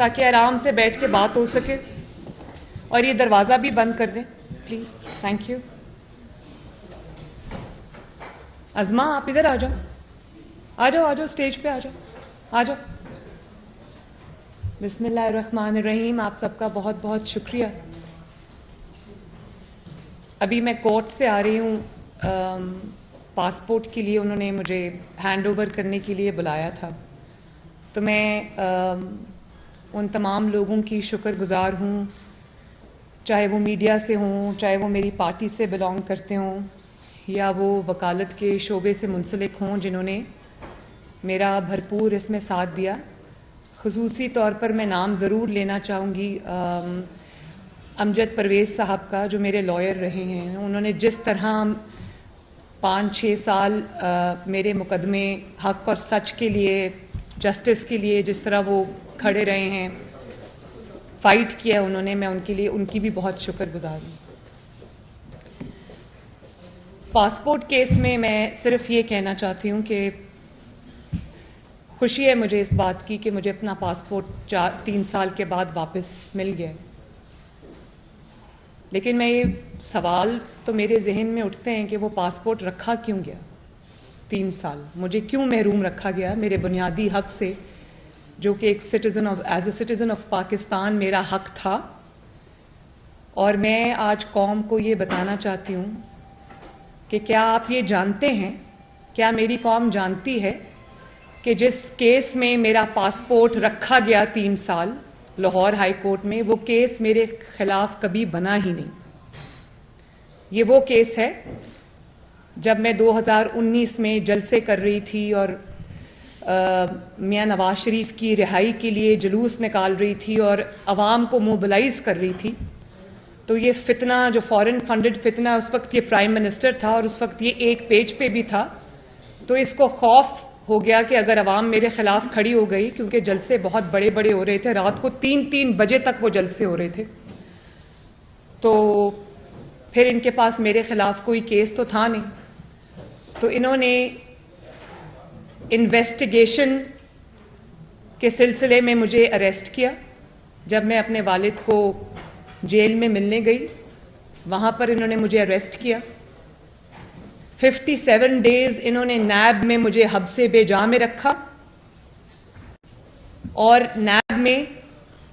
تاکہ آرام سے بیٹھ کے بات ہو سکے. اور یہ دروازہ بھی بند کر دیں پلیز. Thank you. ازما آپ ادھر آ جاؤ, آ جاؤ اسٹیج پہ آ جاؤ. بسم اللہ الرحمن الرحیم. آپ سب کا بہت بہت شکریہ. ابھی میں کورٹ سے آ رہی ہوں. پاسپورٹ کے لیے انہوں نے مجھے ہینڈ اوور کرنے کے لیے بلایا تھا. تو میں ان تمام لوگوں کی شکر گزار ہوں, چاہے وہ میڈیا سے ہوں, چاہے وہ میری پارٹی سے بلانگ کرتے ہوں, یا وہ وکالت کے شعبے سے منسلک ہوں, جنہوں نے میرا بھرپور اس میں ساتھ دیا. خصوصی طور پر میں نام ضرور لینا چاہوں گی امجد پرویز صاحب کا, جو میرے لائر رہے ہیں. انہوں نے جس طرح 5-6 سال میرے مقدمے حق اور سچ کے لیے, جسٹس کے لیے جس طرح وہ کھڑے رہے ہیں, فائٹ کیا انہوں نے, میں ان کے لیے ان کی بھی بہت شکر گزار ہوں. پاسپورٹ کیس میں صرف یہ کہنا چاہتی ہوں کہ خوشی ہے مجھے اس بات کی کہ مجھے اپنا پاسپورٹ 3 سال کے بعد واپس مل گیا. لیکن میں یہ سوال تو میرے ذہن میں اٹھتے ہیں کہ وہ پاسپورٹ رکھا کیوں گیا 3 سال؟ مجھے کیوں محروم رکھا گیا میرے بنیادی حق سے, جو کہ ایک as a citizen of Pakistan میرا حق تھا. اور میں آج قوم کو یہ بتانا چاہتی ہوں کہ کیا آپ یہ جانتے ہیں, کیا میری قوم جانتی ہے کہ جس کیس میں میرا پاسپورٹ رکھا گیا 3 سال لاہور ہائی کورٹ میں, وہ کیس میرے خلاف کبھی بنا ہی نہیں. یہ وہ کیس ہے جب میں 2019 میں جلسے کر رہی تھی اور میاں نواز شریف کی رہائی کے لیے جلوس نکال رہی تھی اور عوام کو موبلائز کر رہی تھی. تو یہ فتنہ, جو فورن فنڈڈ فتنہ, اس وقت یہ پرائم منسٹر تھا اور اس وقت یہ 1 پیج پہ بھی تھا. تو اس کو خوف ہو گیا کہ اگر عوام میرے خلاف کھڑی ہو گئی, کیونکہ جلسے بہت بڑے بڑے ہو رہے تھے, رات کو 3 بجے تک وہ جلسے ہو رہے تھے, تو پھر ان کے پاس میرے خلاف کوئی کیس تو تھا نہیں. تو انہوں نے انویسٹیگیشن کے سلسلے میں مجھے اریسٹ کیا. جب میں اپنے والد کو جیل میں ملنے گئی, وہاں پر انہوں نے مجھے اریسٹ کیا. 57 ڈیز انہوں نے نیب میں مجھے حبس بے جا میں رکھا, اور نیب میں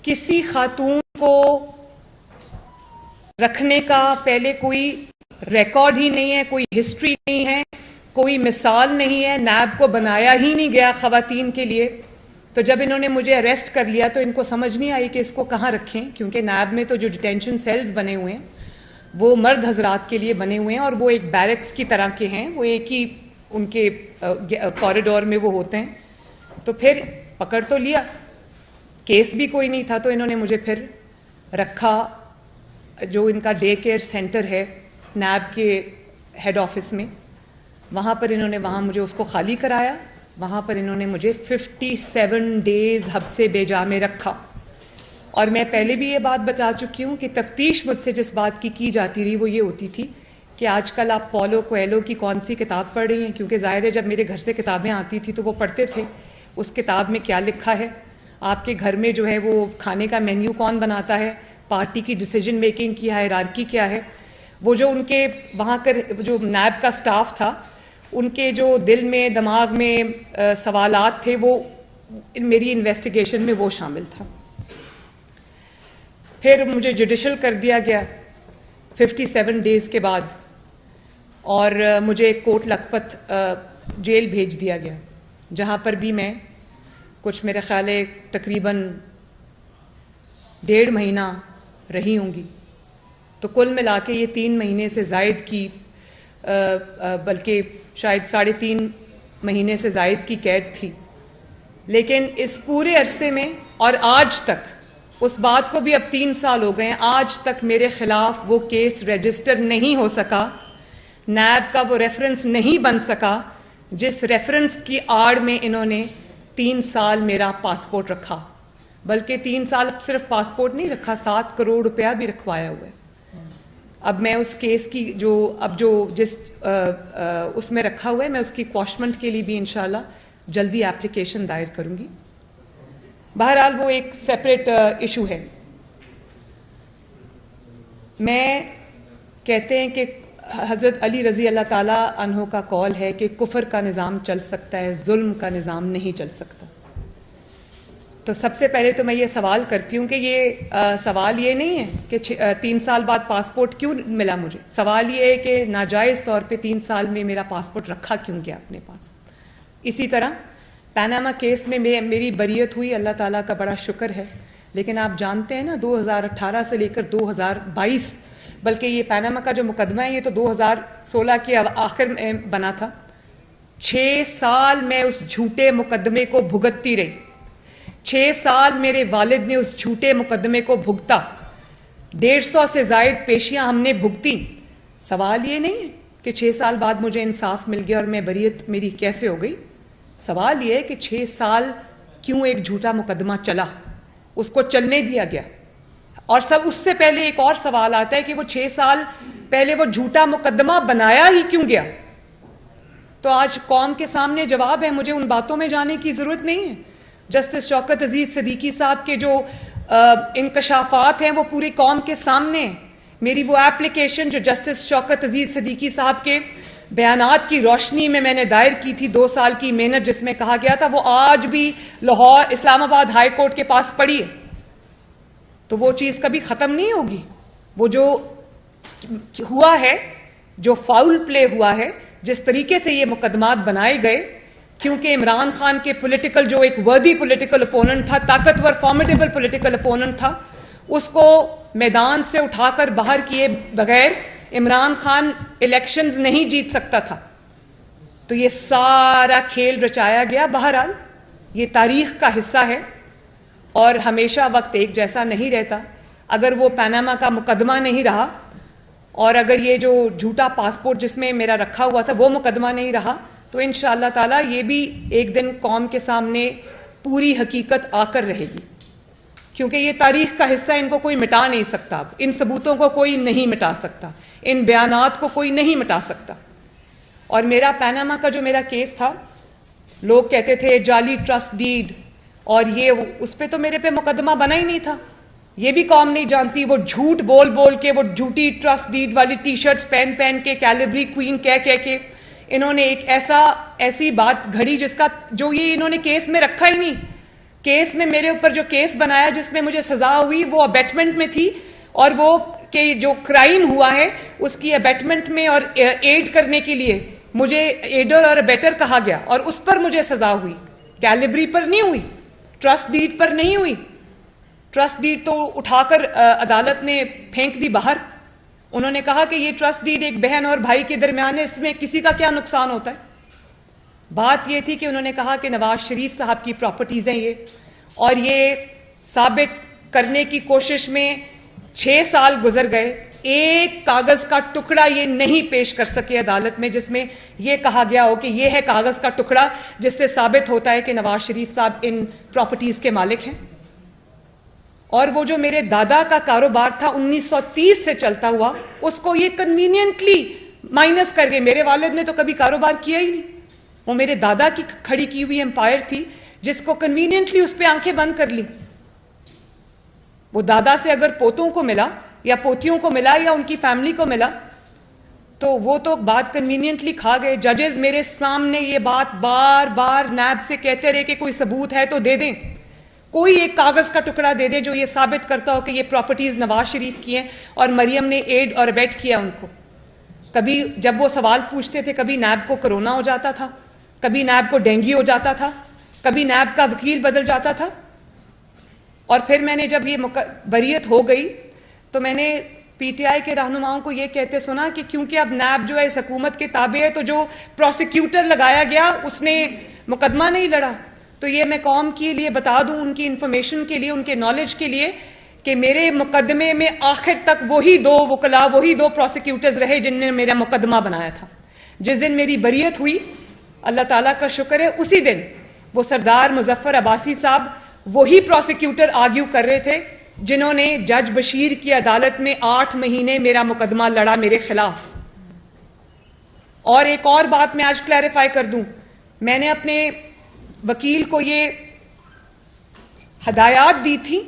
کسی خاتون کو رکھنے کا پہلے کوئی ریکارڈ ہی نہیں ہے, کوئی ہسٹری نہیں ہے, کوئی مثال نہیں ہے. نیب کو بنایا ہی نہیں گیا خواتین کے لیے. تو جب انہوں نے مجھے اریسٹ کر لیا تو ان کو سمجھ نہیں آئی کہ اس کو کہاں رکھیں, کیونکہ نیب میں تو جو ڈیٹینشن سیلز بنے ہوئے ہیں وہ مرد حضرات کے لیے بنے ہوئے ہیں, اور وہ ایک بیرکس کی طرح کے ہیں, وہ ایک ہی ان کے کوریڈور میں وہ ہوتے ہیں. تو پھر پکڑ تو لیا, کیس بھی کوئی نہیں تھا, تو انہوں نے مجھے پھر رکھا جو ان کا ڈے کیئر سینٹر ہے نیب کے ہیڈ آفس میں. وہاں پر انہوں نے مجھے اس کو خالی کرایا. وہاں پر انہوں نے مجھے 57 ڈیز حبس بے جا میں رکھا. اور میں پہلے بھی یہ بات بتا چکی ہوں کہ تفتیش مجھ سے جس بات کی جاتی رہی وہ یہ ہوتی تھی کہ آج کل آپ پولو کویلو کی کون سی کتاب پڑھ رہی ہیں, کیونکہ ظاہر ہے جب میرے گھر سے کتابیں آتی تھی تو وہ پڑھتے تھے اس کتاب میں کیا لکھا ہے, آپ کے گھر میں جو ہے وہ کھانے کا مینیو کون بناتا ہے, پارٹی کی ڈیسیجن میکنگ کی ہائرارکی کیا ہے. وہ جو ان کے وہاں کر جو نیب کا سٹاف تھا, ان کے جو دل میں دماغ میں سوالات تھے, وہ میری انویسٹیگیشن میں وہ شامل تھا. پھر مجھے جوڈیشل کر دیا گیا 57 ڈیز کے بعد, اور مجھے کوٹ لکھپت جیل بھیج دیا گیا, جہاں پر بھی میں کچھ میرے خیال ہے تقریباً 1.5 مہینہ رہی ہوں گی. تو کل ملا کے یہ 3 مہینے سے زائد کی, بلکہ شاید 3.5 مہینے سے زائد کی قید تھی. لیکن اس پورے عرصے میں, اور آج تک اس بات کو بھی اب 3 سال ہو گئے ہیں, آج تک میرے خلاف وہ کیس رجسٹر نہیں ہو سکا, نیب کا وہ ریفرنس نہیں بن سکا جس ریفرنس کی آڑ میں انہوں نے 3 سال میرا پاسپورٹ رکھا. بلکہ 3 سال صرف پاسپورٹ نہیں رکھا, 7 کروڑ روپیہ بھی رکھوایا ہوا ہے. اب میں اس کیس کی جس اس میں رکھا ہوا ہے, میں اس کی کواشمنٹ کے لیے بھی انشاءاللہ جلدی اپلیکیشن دائر کروں گی. بہرحال وہ ایک سیپریٹ ایشو ہے. میں کہتے ہیں کہ حضرت علی رضی اللہ تعالیٰ عنہ کا قول ہے کہ کفر کا نظام چل سکتا ہے، ظلم کا نظام نہیں چل سکتا. تو سب سے پہلے تو میں یہ سوال کرتی ہوں کہ یہ سوال یہ نہیں ہے کہ 3 سال بعد پاسپورٹ کیوں ملا مجھے. سوال یہ ہے کہ ناجائز طور پہ 3 سال میں میرا پاسپورٹ رکھا کیوں گیا اپنے پاس. اسی طرح پیناما کیس میں میری بریت ہوئی، اللہ تعالیٰ کا بڑا شکر ہے. لیکن آپ جانتے ہیں نا 2018 سے لے کر 2022، بلکہ یہ پیناما کا جو مقدمہ ہے یہ تو 2016 کے آخر میں بنا تھا. 6 سال میں اس جھوٹے مقدمے کو بھگتتی رہی. 6 سال میرے والد نے اس جھوٹے مقدمے کو بھگتا. 150 سے زائد پیشیاں ہم نے بھگتی. سوال یہ نہیں ہے کہ 6 سال بعد مجھے انصاف مل گیا اور میں بریت میری کیسے ہو گئی. سوال یہ ہے کہ 6 سال کیوں ایک جھوٹا مقدمہ چلا، اس کو چلنے دیا گیا. اور اس سے پہلے ایک اور سوال آتا ہے کہ وہ 6 سال پہلے وہ جھوٹا مقدمہ بنایا ہی کیوں گیا. تو آج قوم کے سامنے جواب ہے، مجھے ان باتوں میں جانے کی ضرورت نہیں ہے. جسٹس شوکت عزیز صدیقی صاحب کے جو انکشافات ہیں وہ پوری قوم کے سامنے ہیں. میری وہ ایپلیکیشن جو جسٹس شوکت عزیز صدیقی صاحب کے بیانات کی روشنی میں نے دائر کی تھی، 2 سال کی محنت جس میں کہا گیا تھا، وہ آج بھی لاہور اسلام آباد ہائی کورٹ کے پاس پڑی ہے. تو وہ چیز کبھی ختم نہیں ہوگی. وہ جو ہوا ہے، جو فاؤل پلے ہوا ہے، جس طریقے سے یہ مقدمات بنائے گئے، کیونکہ عمران خان کے پولیٹیکل جو ایک وردی پولیٹیکل اپوننٹ تھا، طاقتور فارمیڈیبل پولیٹیکل اپوننٹ تھا، اس کو میدان سے اٹھا کر باہر کیے بغیر عمران خان الیکشنز نہیں جیت سکتا تھا. تو یہ سارا کھیل رچایا گیا. بہرحال یہ تاریخ کا حصہ ہے اور ہمیشہ وقت ایک جیسا نہیں رہتا. اگر وہ پیناما کا مقدمہ نہیں رہا اور اگر یہ جو جھوٹا پاسپورٹ جس میں میرا رکھا ہوا تھا وہ مقدمہ نہیں رہا، تو انشاءاللہ تعالیٰ یہ بھی ایک دن قوم کے سامنے پوری حقیقت آ کر رہے گی. کیونکہ یہ تاریخ کا حصہ، ان کو کوئی مٹا نہیں سکتا. ان ثبوتوں کو کوئی نہیں مٹا سکتا، ان بیانات کو کوئی نہیں مٹا سکتا. اور میرا پیناما کا جو میرا کیس تھا، لوگ کہتے تھے جعلی ٹرسٹ ڈیڈ اور یہ اس پہ تو میرے پہ مقدمہ بنا ہی نہیں تھا. یہ بھی قوم نہیں جانتی. وہ جھوٹ بول بول کے، وہ جھوٹی ٹرسٹ ڈیڈ والی ٹی شرٹس پہن کے، کیلیبری کوئین کہہ کے انہوں نے ایک ایسی بات گھڑی جو یہ انہوں نے کیس میں رکھا ہی نہیں. کیس میں میرے اوپر جو کیس بنایا جس میں مجھے سزا ہوئی وہ ابیٹمنٹ میں تھی، اور وہ کہ جو کرائم ہوا ہے اس کی ابیٹمنٹ میں اور ایڈ کرنے کے لیے مجھے ایڈر اور ابیٹر کہا گیا، اور اس پر مجھے سزا ہوئی. کیلیبری پر نہیں ہوئی، ٹرسٹ ڈیڈ پر نہیں ہوئی. ٹرسٹ ڈیڈ تو اٹھا کر عدالت نے پھینک دی باہر. انہوں نے کہا کہ یہ ٹرسٹ ڈیڈ ایک بہن اور بھائی کے درمیان ہے، اس میں کسی کا کیا نقصان ہوتا ہے. بات یہ تھی کہ انہوں نے کہا کہ نواز شریف صاحب کی پراپرٹیز ہیں یہ، اور یہ ثابت کرنے کی کوشش میں 6 سال گزر گئے. ایک کاغذ کا ٹکڑا یہ نہیں پیش کر سکے عدالت میں جس میں یہ کہا گیا ہو کہ یہ ہے کاغذ کا ٹکڑا جس سے ثابت ہوتا ہے کہ نواز شریف صاحب ان پراپرٹیز کے مالک ہیں. اور وہ جو میرے دادا کا کاروبار تھا 1930 سے چلتا ہوا، اس کو یہ کنوینینٹلی مائنس کر گئے. میرے والد نے تو کبھی کاروبار کیا ہی نہیں. وہ میرے دادا کی کھڑی کی ہوئی امپائر تھی جس کو کنوینینٹلی اس پہ آنکھیں بند کر لی. وہ دادا سے اگر پوتوں کو ملا یا پوتیوں کو ملا یا ان کی فیملی کو ملا تو وہ تو بات کنوینینٹلی کھا گئے. ججز میرے سامنے یہ بات بار بار نیب سے کہتے رہے کہ کوئی ثبوت ہے تو دے دیں، کوئی ایک کاغذ کا ٹکڑا دے دیں جو یہ ثابت کرتا ہو کہ یہ پراپرٹیز نواز شریف کی ہیں اور مریم نے ایڈ اور ابیٹ کیا ان کو. کبھی جب وہ سوال پوچھتے تھے، کبھی نیب کو کرونا ہو جاتا تھا، کبھی نیب کو ڈینگی ہو جاتا تھا، کبھی نیب کا وکیل بدل جاتا تھا. اور پھر میں نے جب یہ بریت ہو گئی تو میں نے پی ٹی آئی کے رہنماؤں کو یہ کہتے سنا کہ کیونکہ اب نیب جو ہے اس حکومت کے تابع ہے، تو جو پروسیکیوٹر لگایا گیا اس نے مقدمہ نہیں لڑا. تو یہ میں قوم کے لیے بتا دوں، ان کی انفارمیشن کے لیے، ان کے نالج کے لیے، کہ میرے مقدمے میں آخر تک وہی 2 وکلاء، وہی 2 پروسیکیوٹرز رہے جن نے میرا مقدمہ بنایا تھا. جس دن میری بریت ہوئی، اللہ تعالیٰ کا شکر ہے، اسی دن وہ سردار مظفر عباسی صاحب وہی پروسیکیوٹر آرگیو کر رہے تھے جنہوں نے جج بشیر کی عدالت میں 8 مہینے میرا مقدمہ لڑا میرے خلاف. اور ایک اور بات میں آج کلیریفائی کر دوں، میں نے اپنے وکیل کو یہ ہدایات دی تھی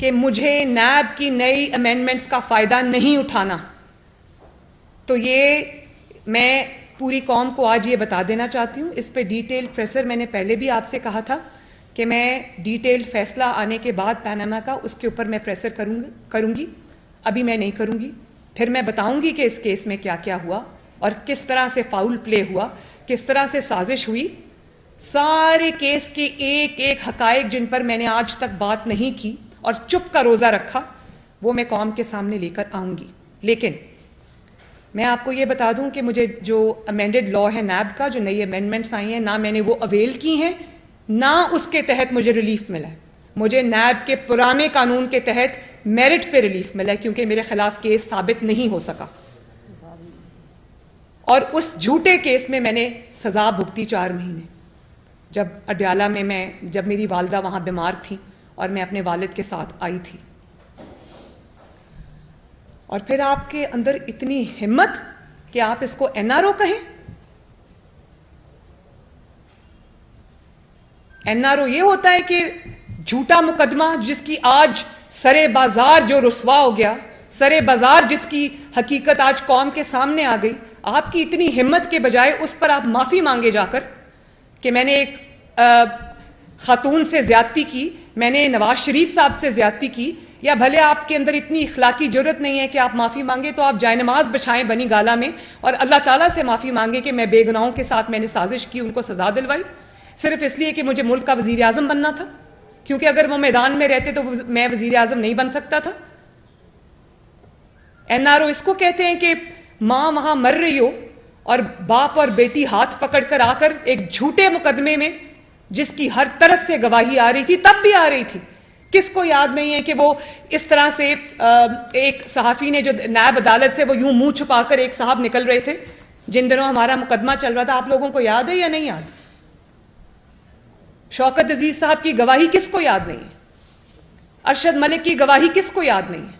کہ مجھے نیب کی نئی امینڈمنٹس کا فائدہ نہیں اٹھانا. تو یہ میں پوری قوم کو آج یہ بتا دینا چاہتی ہوں. اس پہ ڈیٹیل پریسر میں نے پہلے بھی آپ سے کہا تھا کہ میں ڈیٹیل فیصلہ آنے کے بعد پاناما کا اس کے اوپر میں پریسر کروں گی. ابھی میں نہیں کروں گی. پھر میں بتاؤں گی کہ اس کیس میں کیا کیا ہوا اور کس طرح سے فاؤل پلے ہوا, کس طرح سے سازش ہوئی. سارے کیس کے ایک ایک حقائق جن پر میں نے آج تک بات نہیں کی اور چپ کا روزہ رکھا, وہ میں قوم کے سامنے لے کر آؤں گی. لیکن میں آپ کو یہ بتا دوں کہ مجھے جو امینڈڈ لا ہے نیب کا, جو نئی امینڈمنٹس آئی ہیں, نہ میں نے وہ اویل کی ہیں, نہ اس کے تحت مجھے ریلیف ملا ہے. مجھے نیب کے پرانے قانون کے تحت میرٹ پہ ریلیف ملا ہے کیونکہ میرے خلاف کیس ثابت نہیں ہو سکا, اور اس جھوٹے کیس میں میں نے سزا بھگتی 4 مہینے. جب اڈیالہ میں جب میری والدہ وہاں بیمار تھی اور میں اپنے والد کے ساتھ آئی تھی. اور پھر آپ کے اندر اتنی ہمت کہ آپ اس کو این آر او کہیں. این آر او یہ ہوتا ہے کہ جھوٹا مقدمہ جس کی آج سرے بازار جو رسوا ہو گیا, سرے بازار جس کی حقیقت آج قوم کے سامنے آ گئی, آپ کی اتنی ہمت کے بجائے اس پر آپ معافی مانگے جا کر کہ میں نے ایک خاتون سے زیادتی کی, میں نے نواز شریف صاحب سے زیادتی کی, یا بھلے آپ کے اندر اتنی اخلاقی جرت نہیں ہے کہ آپ معافی مانگے, تو آپ جائے نماز بچھائیں بنی گالا میں اور اللہ تعالیٰ سے معافی مانگے کہ میں بے گناہوں کے ساتھ میں نے سازش کی, ان کو سزا دلوائی صرف اس لیے کہ مجھے ملک کا وزیر اعظم بننا تھا, کیونکہ اگر وہ میدان میں رہتے تو میں وزیر اعظم نہیں بن سکتا تھا. این آر او اس کو کہتے ہیں کہ ماں وہاں مر رہی ہو اور باپ اور بیٹی ہاتھ پکڑ کر آ کر ایک جھوٹے مقدمے میں جس کی ہر طرف سے گواہی آ رہی تھی, تب بھی آ رہی تھی. کس کو یاد نہیں ہے کہ وہ اس طرح سے ایک صحافی نے جو نیب عدالت سے وہ یوں منہ چھپا کر ایک صاحب نکل رہے تھے جن دنوں ہمارا مقدمہ چل رہا تھا, آپ لوگوں کو یاد ہے یا نہیں یاد؟ شوکت عزیز صاحب کی گواہی کس کو یاد نہیں ہے؟ ارشد ملک کی گواہی کس کو یاد نہیں ہے؟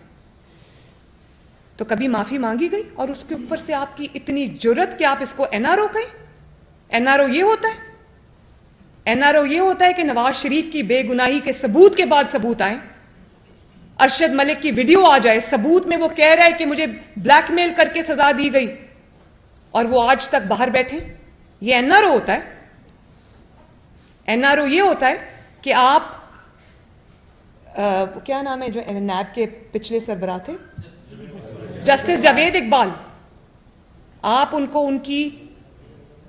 تو کبھی معافی مانگی گئی اور اس کے اوپر سے آپ کی اتنی جرت کہ آپ اس کو این آر او کہیں. این آر او یہ ہوتا ہے, این آر او یہ ہوتا ہے کہ نواز شریف کی بے گناہی کے ثبوت کے بعد ثبوت آئیں, ارشد ملک کی ویڈیو آ جائے, ثبوت میں وہ کہہ رہا ہے کہ مجھے بلیک میل کر کے سزا دی گئی, اور وہ آج تک باہر بیٹھے. یہ این آر او ہوتا ہے. این آر او یہ ہوتا ہے کہ آپ کیا نام ہے جو نیب کے پچھلے سربراہ تھے, جسٹس جاوید اقبال, آپ ان کو ان کی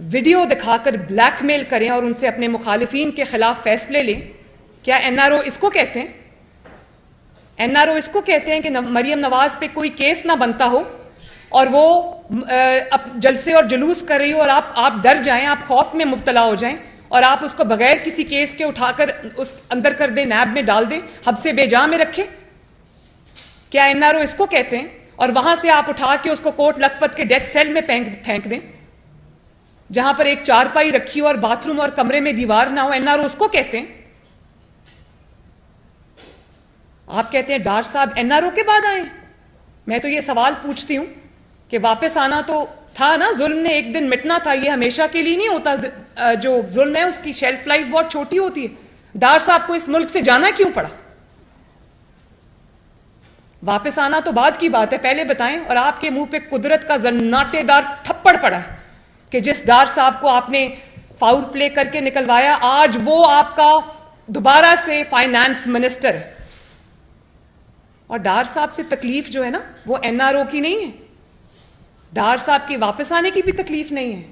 ویڈیو دکھا کر بلیک میل کریں اور ان سے اپنے مخالفین کے خلاف فیصلے لیں. کیا این آر او اس کو کہتے ہیں؟ این آر او اس کو کہتے ہیں کہ مریم نواز پہ کوئی کیس نہ بنتا ہو اور وہ جلسے اور جلوس کر رہی ہو اور آپ ڈر جائیں, آپ خوف میں مبتلا ہو جائیں اور آپ اس کو بغیر کسی کیس کے اٹھا کر اس اندر کر دیں, نیب میں ڈال دیں, حبس بے جا میں رکھیں. کیا این آر او اس کو کہتے ہیں؟ اور وہاں سے آپ اٹھا کے اس کو کوٹ لکھپت کے ڈیتھ سیل میں پھینک دیں جہاں پر ایک چارپائی رکھی ہو اور باتھ روم اور کمرے میں دیوار نہ ہو. این آر او اس کو کہتے ہیں. آپ کہتے ہیں ڈار صاحب این آر او کے بعد آئے. میں تو یہ سوال پوچھتی ہوں کہ واپس آنا تو تھا نا, ظلم نے ایک دن مٹنا تھا, یہ ہمیشہ کے لیے نہیں ہوتا. جو ظلم ہے اس کی شیلف لائف بہت چھوٹی ہوتی ہے. ڈار صاحب کو اس ملک سے جانا کیوں پڑا؟ واپس آنا تو بعد کی بات ہے, پہلے بتائیں. اور آپ کے منہ پہ قدرت کا زناٹے دار تھپڑ پڑا ہے کہ جس ڈار صاحب کو آپ نے فاؤل پلے کر کے نکلوایا, آج وہ آپ کا دوبارہ سے فائنانس منسٹر ہے. اور ڈار صاحب سے تکلیف جو ہے نا وہ این آر او کی نہیں ہے, ڈار صاحب کی واپس آنے کی بھی تکلیف نہیں ہے.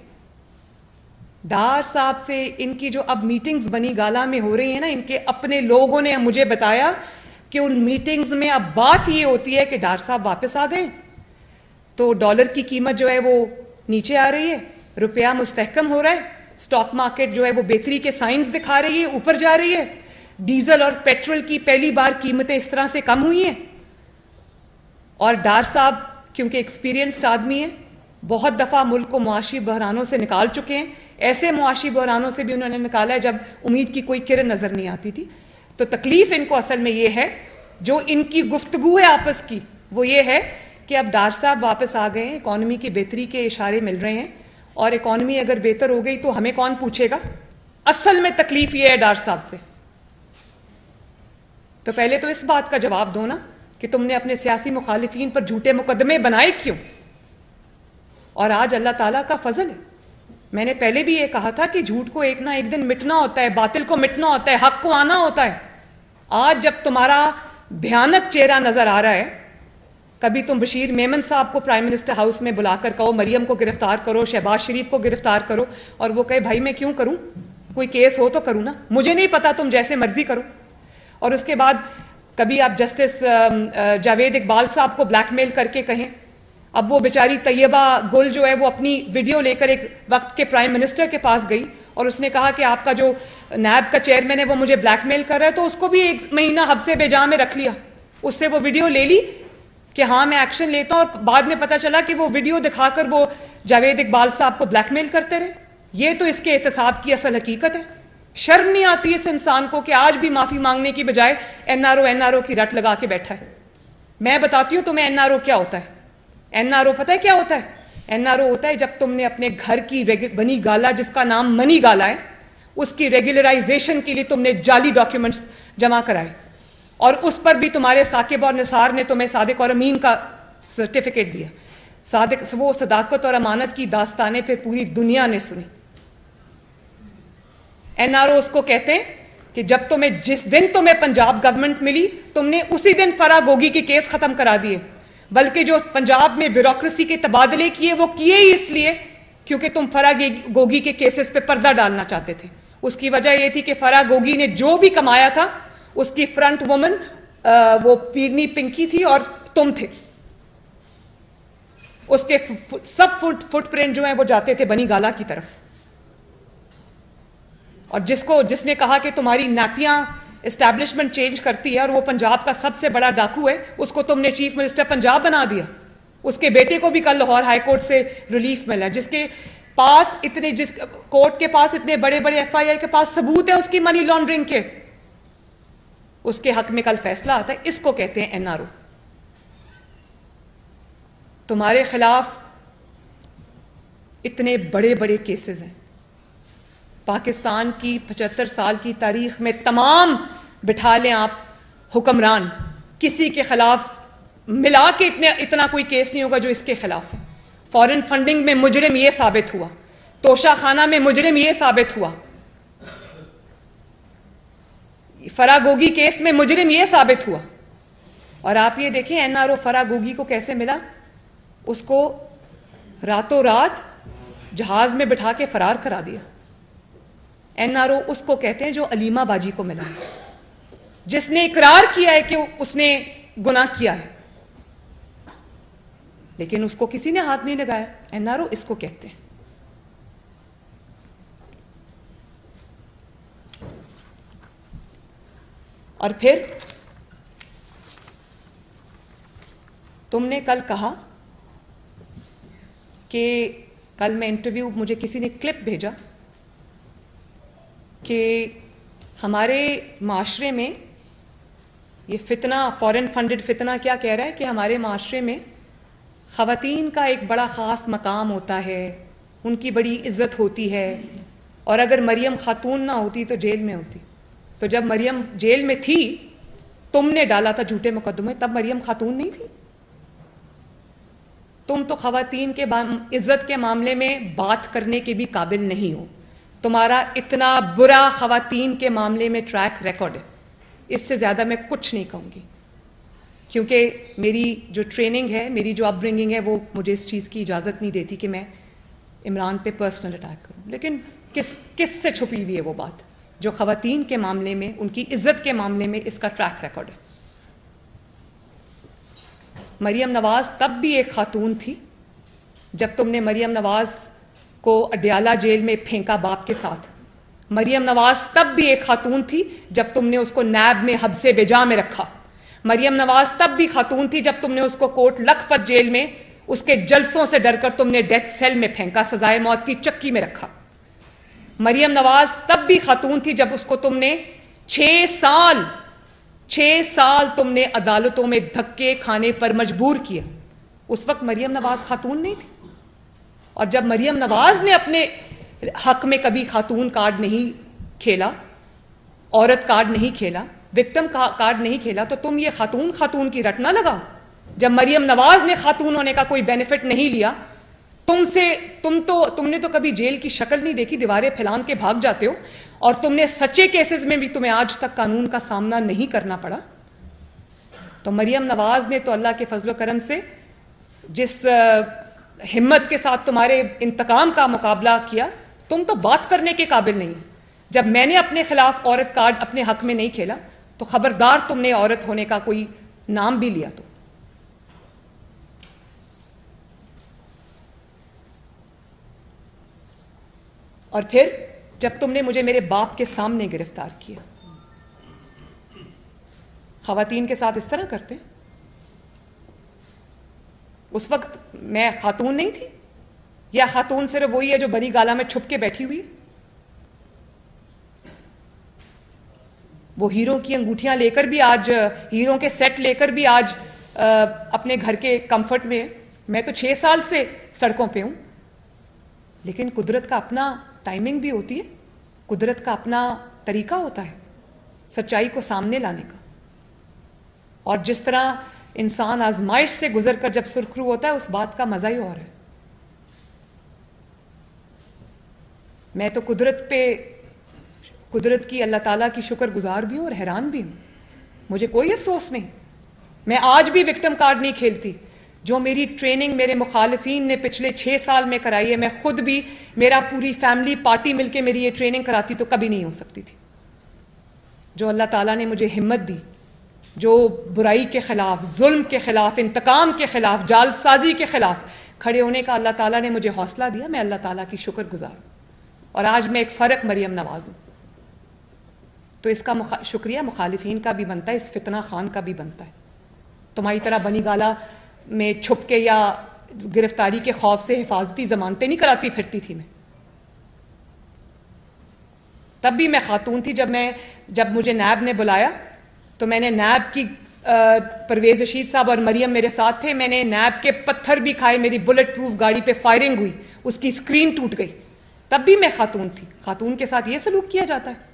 ڈار صاحب سے ان کی جو اب میٹنگز بنی گالا میں ہو رہی ہیں نا, ان کے اپنے لوگوں نے مجھے بتایا کہ ان میٹنگز میں اب بات یہ ہوتی ہے کہ ڈار صاحب واپس آ گئے تو ڈالر کی قیمت جو ہے وہ نیچے آ رہی ہے, روپیہ مستحکم ہو رہا ہے, سٹاک مارکیٹ جو ہے وہ بہتری کے سائنز دکھا رہی ہے, اوپر جا رہی ہے, ڈیزل اور پیٹرول کی پہلی بار قیمتیں اس طرح سے کم ہوئی ہیں. اور ڈار صاحب کیونکہ ایکسپیرینسڈ آدمی ہیں, بہت دفعہ ملک کو معاشی بحرانوں سے نکال چکے ہیں, ایسے معاشی بحرانوں سے بھی انہوں نے نکالا ہے جب امید کی کوئی کرن نظر نہیں آتی تھی. تو تکلیف ان کو اصل میں یہ ہے, جو ان کی گفتگو ہے آپس کی, وہ یہ ہے کہ اب ڈار صاحب واپس آ گئے ہیں, اکانومی کی بہتری کے اشارے مل رہے ہیں, اور اکانومی اگر بہتر ہو گئی تو ہمیں کون پوچھے گا. اصل میں تکلیف یہ ہے ڈار صاحب سے. تو پہلے تو اس بات کا جواب دو نا کہ تم نے اپنے سیاسی مخالفین پر جھوٹے مقدمے بنائے کیوں؟ اور آج اللہ تعالیٰ کا فضل ہے، میں نے پہلے بھی یہ کہا تھا کہ جھوٹ کو ایک نہ ایک دن مٹنا ہوتا ہے، باطل کو مٹنا ہوتا ہے، حق کو آنا ہوتا ہے۔ آج جب تمہارا بھیانک چہرہ نظر آ رہا ہے، کبھی تم بشیر میمن صاحب کو پرائم منسٹر ہاؤس میں بلا کر کہو مریم کو گرفتار کرو، شہباز شریف کو گرفتار کرو، اور وہ کہے بھائی میں کیوں کروں، کوئی کیس ہو تو کروں نا، مجھے نہیں پتا، تم جیسے مرضی کرو۔ اور اس کے بعد کبھی آپ جسٹس جاوید اقبال صاحب کو بلیک میل کر کے کہیں، اب وہ بیچاری طیبہ گل جو ہے وہ اپنی ویڈیو لے کر ایک وقت کے پرائم منسٹر کے پاس گئی اور اس نے کہا کہ آپ کا جو نیب کا چیئرمین ہے وہ مجھے بلیک میل کر رہا ہے، تو اس کو بھی 1 مہینہ حبس بے جا میں رکھ لیا، اس سے وہ ویڈیو لے لی کہ ہاں میں ایکشن لیتا ہوں، اور بعد میں پتہ چلا کہ وہ ویڈیو دکھا کر وہ جاوید اقبال صاحب کو بلیک میل کرتے رہے۔ یہ تو اس کے احتساب کی اصل حقیقت ہے۔ شرم نہیں آتی اس انسان کو کہ آج بھی معافی مانگنے کی بجائے این آر او کی رٹ لگا کے بیٹھا ہے۔ میں بتاتی ہوں تمہیں این آر او کیا ہوتا ہے۔ این آر او پتہ ہے کیا ہوتا ہے؟ این آر او ہوتا ہے جب تم نے اپنے گھر کی بنی گالا، جس کا نام منی گالا ہے، اس کی ریگولرائزیشن کے لیے تم نے جعلی ڈاکیومنٹس جمع کرائے، اور اس پر بھی تمہارے ثاقب اور نثار نے تمہیں صادق اور امین کا سرٹیفکیٹ دیا۔ وہ صداقت اور امانت کی داستانیں پھر پوری دنیا نے سنی۔ این آر او اس کو کہتے ہیں کہ جس دن تمہیں پنجاب گورنمنٹ ملی، تم نے اسی دن فرا گوگی کے کیس ختم کرا دیے، بلکہ جو پنجاب میں بیوروکریسی کے تبادلے کیے وہ کیے ہی اس لیے کیونکہ تم فرا گوگی کے کیسز پہ پردہ ڈالنا چاہتے تھے۔ اس کی وجہ یہ تھی کہ فرا گوگی نے جو بھی کمایا تھا اس کی فرنٹ وومن وہ پیرنی پنکی تھی اور تم تھے، اس کے سب فٹ پرنٹ جو ہیں وہ جاتے تھے بنی گالا کی طرف۔ اور جس نے کہا کہ تمہاری نیپیاں اسٹیبلشمنٹ چینج کرتی ہے اور وہ پنجاب کا سب سے بڑا ڈاکو ہے، اس کو تم نے چیف منسٹر پنجاب بنا دیا۔ اس کے بیٹے کو بھی کل لاہور ہائی کورٹ سے ریلیف ملا، جس کورٹ کے پاس اتنے بڑے بڑے ایف آئی آر کے پاس ثبوت ہے اس کی منی لانڈرنگ کے، اس کے حق میں کل فیصلہ آتا ہے۔ اس کو کہتے ہیں این آر او۔ تمہارے خلاف اتنے بڑے بڑے کیسز ہیں، پاکستان کی 75 سال کی تاریخ میں تمام بٹھا لیں آپ حکمران، کسی کے خلاف ملا کے اتنا کوئی کیس نہیں ہوگا جو اس کے خلاف ہے۔ فورن فنڈنگ میں مجرم یہ ثابت ہوا، توشہ خانہ میں مجرم یہ ثابت ہوا، فرا گوگی کیس میں مجرم یہ ثابت ہوا۔ اور آپ یہ دیکھیں این آر او فرا گوگی کو کیسے ملا، اس کو راتوں رات جہاز میں بٹھا کے فرار کرا دیا۔ این آر او اس کو کہتے ہیں جو علیمہ باجی کو ملا، جس نے اقرار کیا ہے کہ اس نے گناہ کیا ہے، لیکن اس کو کسی نے ہاتھ نہیں لگایا۔ این آر او اس کو کہتے ہیں۔ اور پھر تم نے کل کہا کہ کل میں انٹرویو، مجھے کسی نے کلپ بھیجا کہ ہمارے معاشرے میں یہ فتنہ، فورن فنڈڈ فتنہ کیا کہہ رہا ہے کہ ہمارے معاشرے میں خواتین کا ایک بڑا خاص مقام ہوتا ہے، ان کی بڑی عزت ہوتی ہے، اور اگر مریم خاتون نہ ہوتی تو جیل میں ہوتی۔ تو جب مریم جیل میں تھی، تم نے ڈالا تھا جھوٹے مقدمے، تب مریم خاتون نہیں تھی۔ تم تو خواتین کے عزت کے معاملے میں بات کرنے کے بھی قابل نہیں ہو۔ تمہارا اتنا برا خواتین کے معاملے میں ٹریک ریکارڈ ہے، اس سے زیادہ میں کچھ نہیں کہوں گی، کیونکہ میری جو ٹریننگ ہے، میری جو اپ برنگنگ ہے، وہ مجھے اس چیز کی اجازت نہیں دیتی کہ میں عمران پہ پرسنل اٹیک کروں۔ لیکن کس سے چھپی ہوئی ہے وہ بات جو خواتین کے معاملے میں، ان کی عزت کے معاملے میں اس کا ٹریک ریکارڈ ہے۔ مریم نواز تب بھی ایک خاتون تھی جب تم نے مریم نواز کو اڈیالہ جیل میں پھینکا باپ کے ساتھ۔ مریم نواز تب بھی ایک خاتون تھی جب تم نے اس کو نیب میں حبس بجا میں رکھا۔ مریم نواز تب بھی خاتون تھی جب تم نے اس کو کوٹ لکھپت جیل میں اس کے جلسوں سے ڈر کر تم نے ڈیتھ سیل میں پھینکا، سزائے موت کی چکی میں رکھا۔ مریم نواز تب بھی خاتون تھی جب اس کو تم نے 6 سال تم نے عدالتوں میں دھکے کھانے پر مجبور کیا۔ اس وقت مریم نواز خاتون نہیں تھی۔ اور جب مریم نواز نے اپنے حق میں کبھی خاتون کارڈ نہیں کھیلا، عورت کارڈ نہیں کھیلا، وکٹم کارڈ نہیں کھیلا تو تم یہ خاتون خاتون کی رٹ نہ لگاؤ. جب مریم نواز نے خاتون ہونے کا کوئی بینیفٹ نہیں لیا, تم نے تو کبھی جیل کی شکل نہیں دیکھی, دیواریں پھیلان کے بھاگ جاتے ہو, اور تم نے سچے کیسز میں بھی تمہیں آج تک قانون کا سامنا نہیں کرنا پڑا. تو مریم نواز نے تو اللہ کے فضل و کرم سے جس ہمت کے ساتھ تمہارے انتقام کا مقابلہ کیا, تم تو بات کرنے کے قابل نہیں. جب میں نے اپنے خلاف عورت کارڈ اپنے حق میں نہیں کھیلا تو خبردار تم نے عورت ہونے کا کوئی نام بھی لیا تو. اور پھر جب تم نے مجھے میرے باپ کے سامنے گرفتار کیا, خواتین کے ساتھ اس طرح کرتے ہیں. اس وقت میں خاتون نہیں تھی, یا خاتون صرف وہی ہے جو بری گالا میں چھپ کے بیٹھی ہوئی. وہ ہیروں کی انگوٹھیاں لے کر بھی آج, ہیروں کے سیٹ لے کر بھی آج اپنے گھر کے کمفرٹ میں. میں تو 6 سال سے سڑکوں پہ ہوں, لیکن قدرت کا اپنا ٹائمنگ بھی ہوتی ہے, قدرت کا اپنا طریقہ ہوتا ہے سچائی کو سامنے لانے کا. اور جس طرح انسان آزمائش سے گزر کر جب سرخرو ہوتا ہے, اس بات کا مزہ ہی اور ہے. میں تو قدرت کی, اللہ تعالیٰ کی شکر گزار بھی ہوں اور حیران بھی ہوں. مجھے کوئی افسوس نہیں, میں آج بھی وکٹم کارڈ نہیں کھیلتی. جو میری ٹریننگ میرے مخالفین نے پچھلے 6 سال میں کرائی ہے, میں خود بھی, میرا پوری فیملی پارٹی مل کے میری یہ ٹریننگ کراتی تو کبھی نہیں ہو سکتی تھی. جو اللہ تعالیٰ نے مجھے ہمت دی, جو برائی کے خلاف, ظلم کے خلاف, انتقام کے خلاف, جال سازی کے خلاف کھڑے ہونے کا اللہ تعالیٰ نے مجھے حوصلہ دیا, میں اللہ تعالیٰ کی شکر گزار ہوں. اور آج میں ایک فرق مریم نواز ہوں. تو اس کا شکریہ مخالفین کا بھی بنتا ہے, اس فتنہ خان کا بھی بنتا ہے. تمہاری طرح بنی گالا میں چھپ کے یا گرفتاری کے خوف سے حفاظتی ضمانتیں نہیں کراتی پھرتی تھی. میں تب بھی میں خاتون تھی. جب مجھے نیب نے بلایا تو میں نے نیب کی, پرویز رشید صاحب اور مریم میرے ساتھ تھے, میں نے نیب کے پتھر بھی کھائے, میری بلٹ پروف گاڑی پہ فائرنگ ہوئی, اس کی اسکرین ٹوٹ گئی. تب بھی میں خاتون تھی. خاتون کے ساتھ یہ سلوک کیا جاتا ہے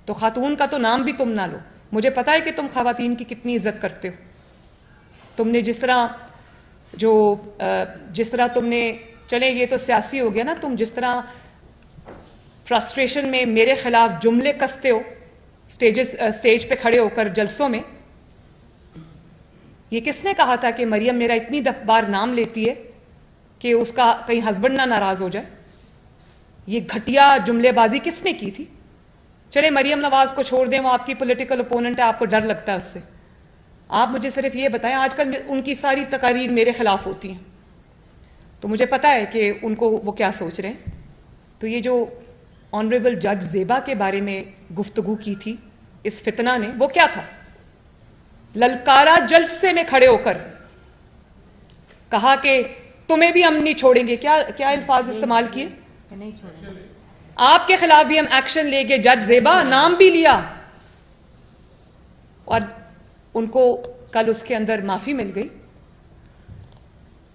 تو خاتون کا تو نام بھی تم نہ لو. مجھے پتا ہے کہ تم خواتین کی کتنی عزت کرتے ہو. تم نے جس طرح تم نے, چلے یہ تو سیاسی ہو گیا نا, تم جس طرح فرسٹریشن میں میرے خلاف جملے کستے ہو اسٹیج پہ کھڑے ہو کر جلسوں میں. یہ کس نے کہا تھا کہ مریم میرا اتنی بار نام لیتی ہے کہ اس کا کہیں ہسبینڈ نہ ناراض ہو جائے؟ یہ گھٹیا جملے بازی کس نے کی تھی؟ چلے مریم نواز کو چھوڑ دیں, وہ آپ کی پولیٹیکل اپوننٹ ہے, آپ کو ڈر لگتا ہے اس سے. آپ مجھے صرف یہ بتائیں, آج کل ان کی ساری تقاریر میرے خلاف ہوتی ہیں تو مجھے پتا ہے کہ ان کو وہ کیا سوچ رہے ہیں. تو یہ جو آنریبل جج زیبا کے بارے میں گفتگو کی تھی اس فتنہ نے, وہ کیا تھا؟ للکارا جلسے میں کھڑے ہو کر کہا کہ تمہیں بھی ہم نہیں چھوڑیں گے. کیا الفاظ استعمال کیے؟ نہیں چھوڑیں گے, آپ کے خلاف بھی ہم ایکشن لیں گے. جج زیبا نام بھی لیا, اور ان کو کل اس کے اندر معافی مل گئی.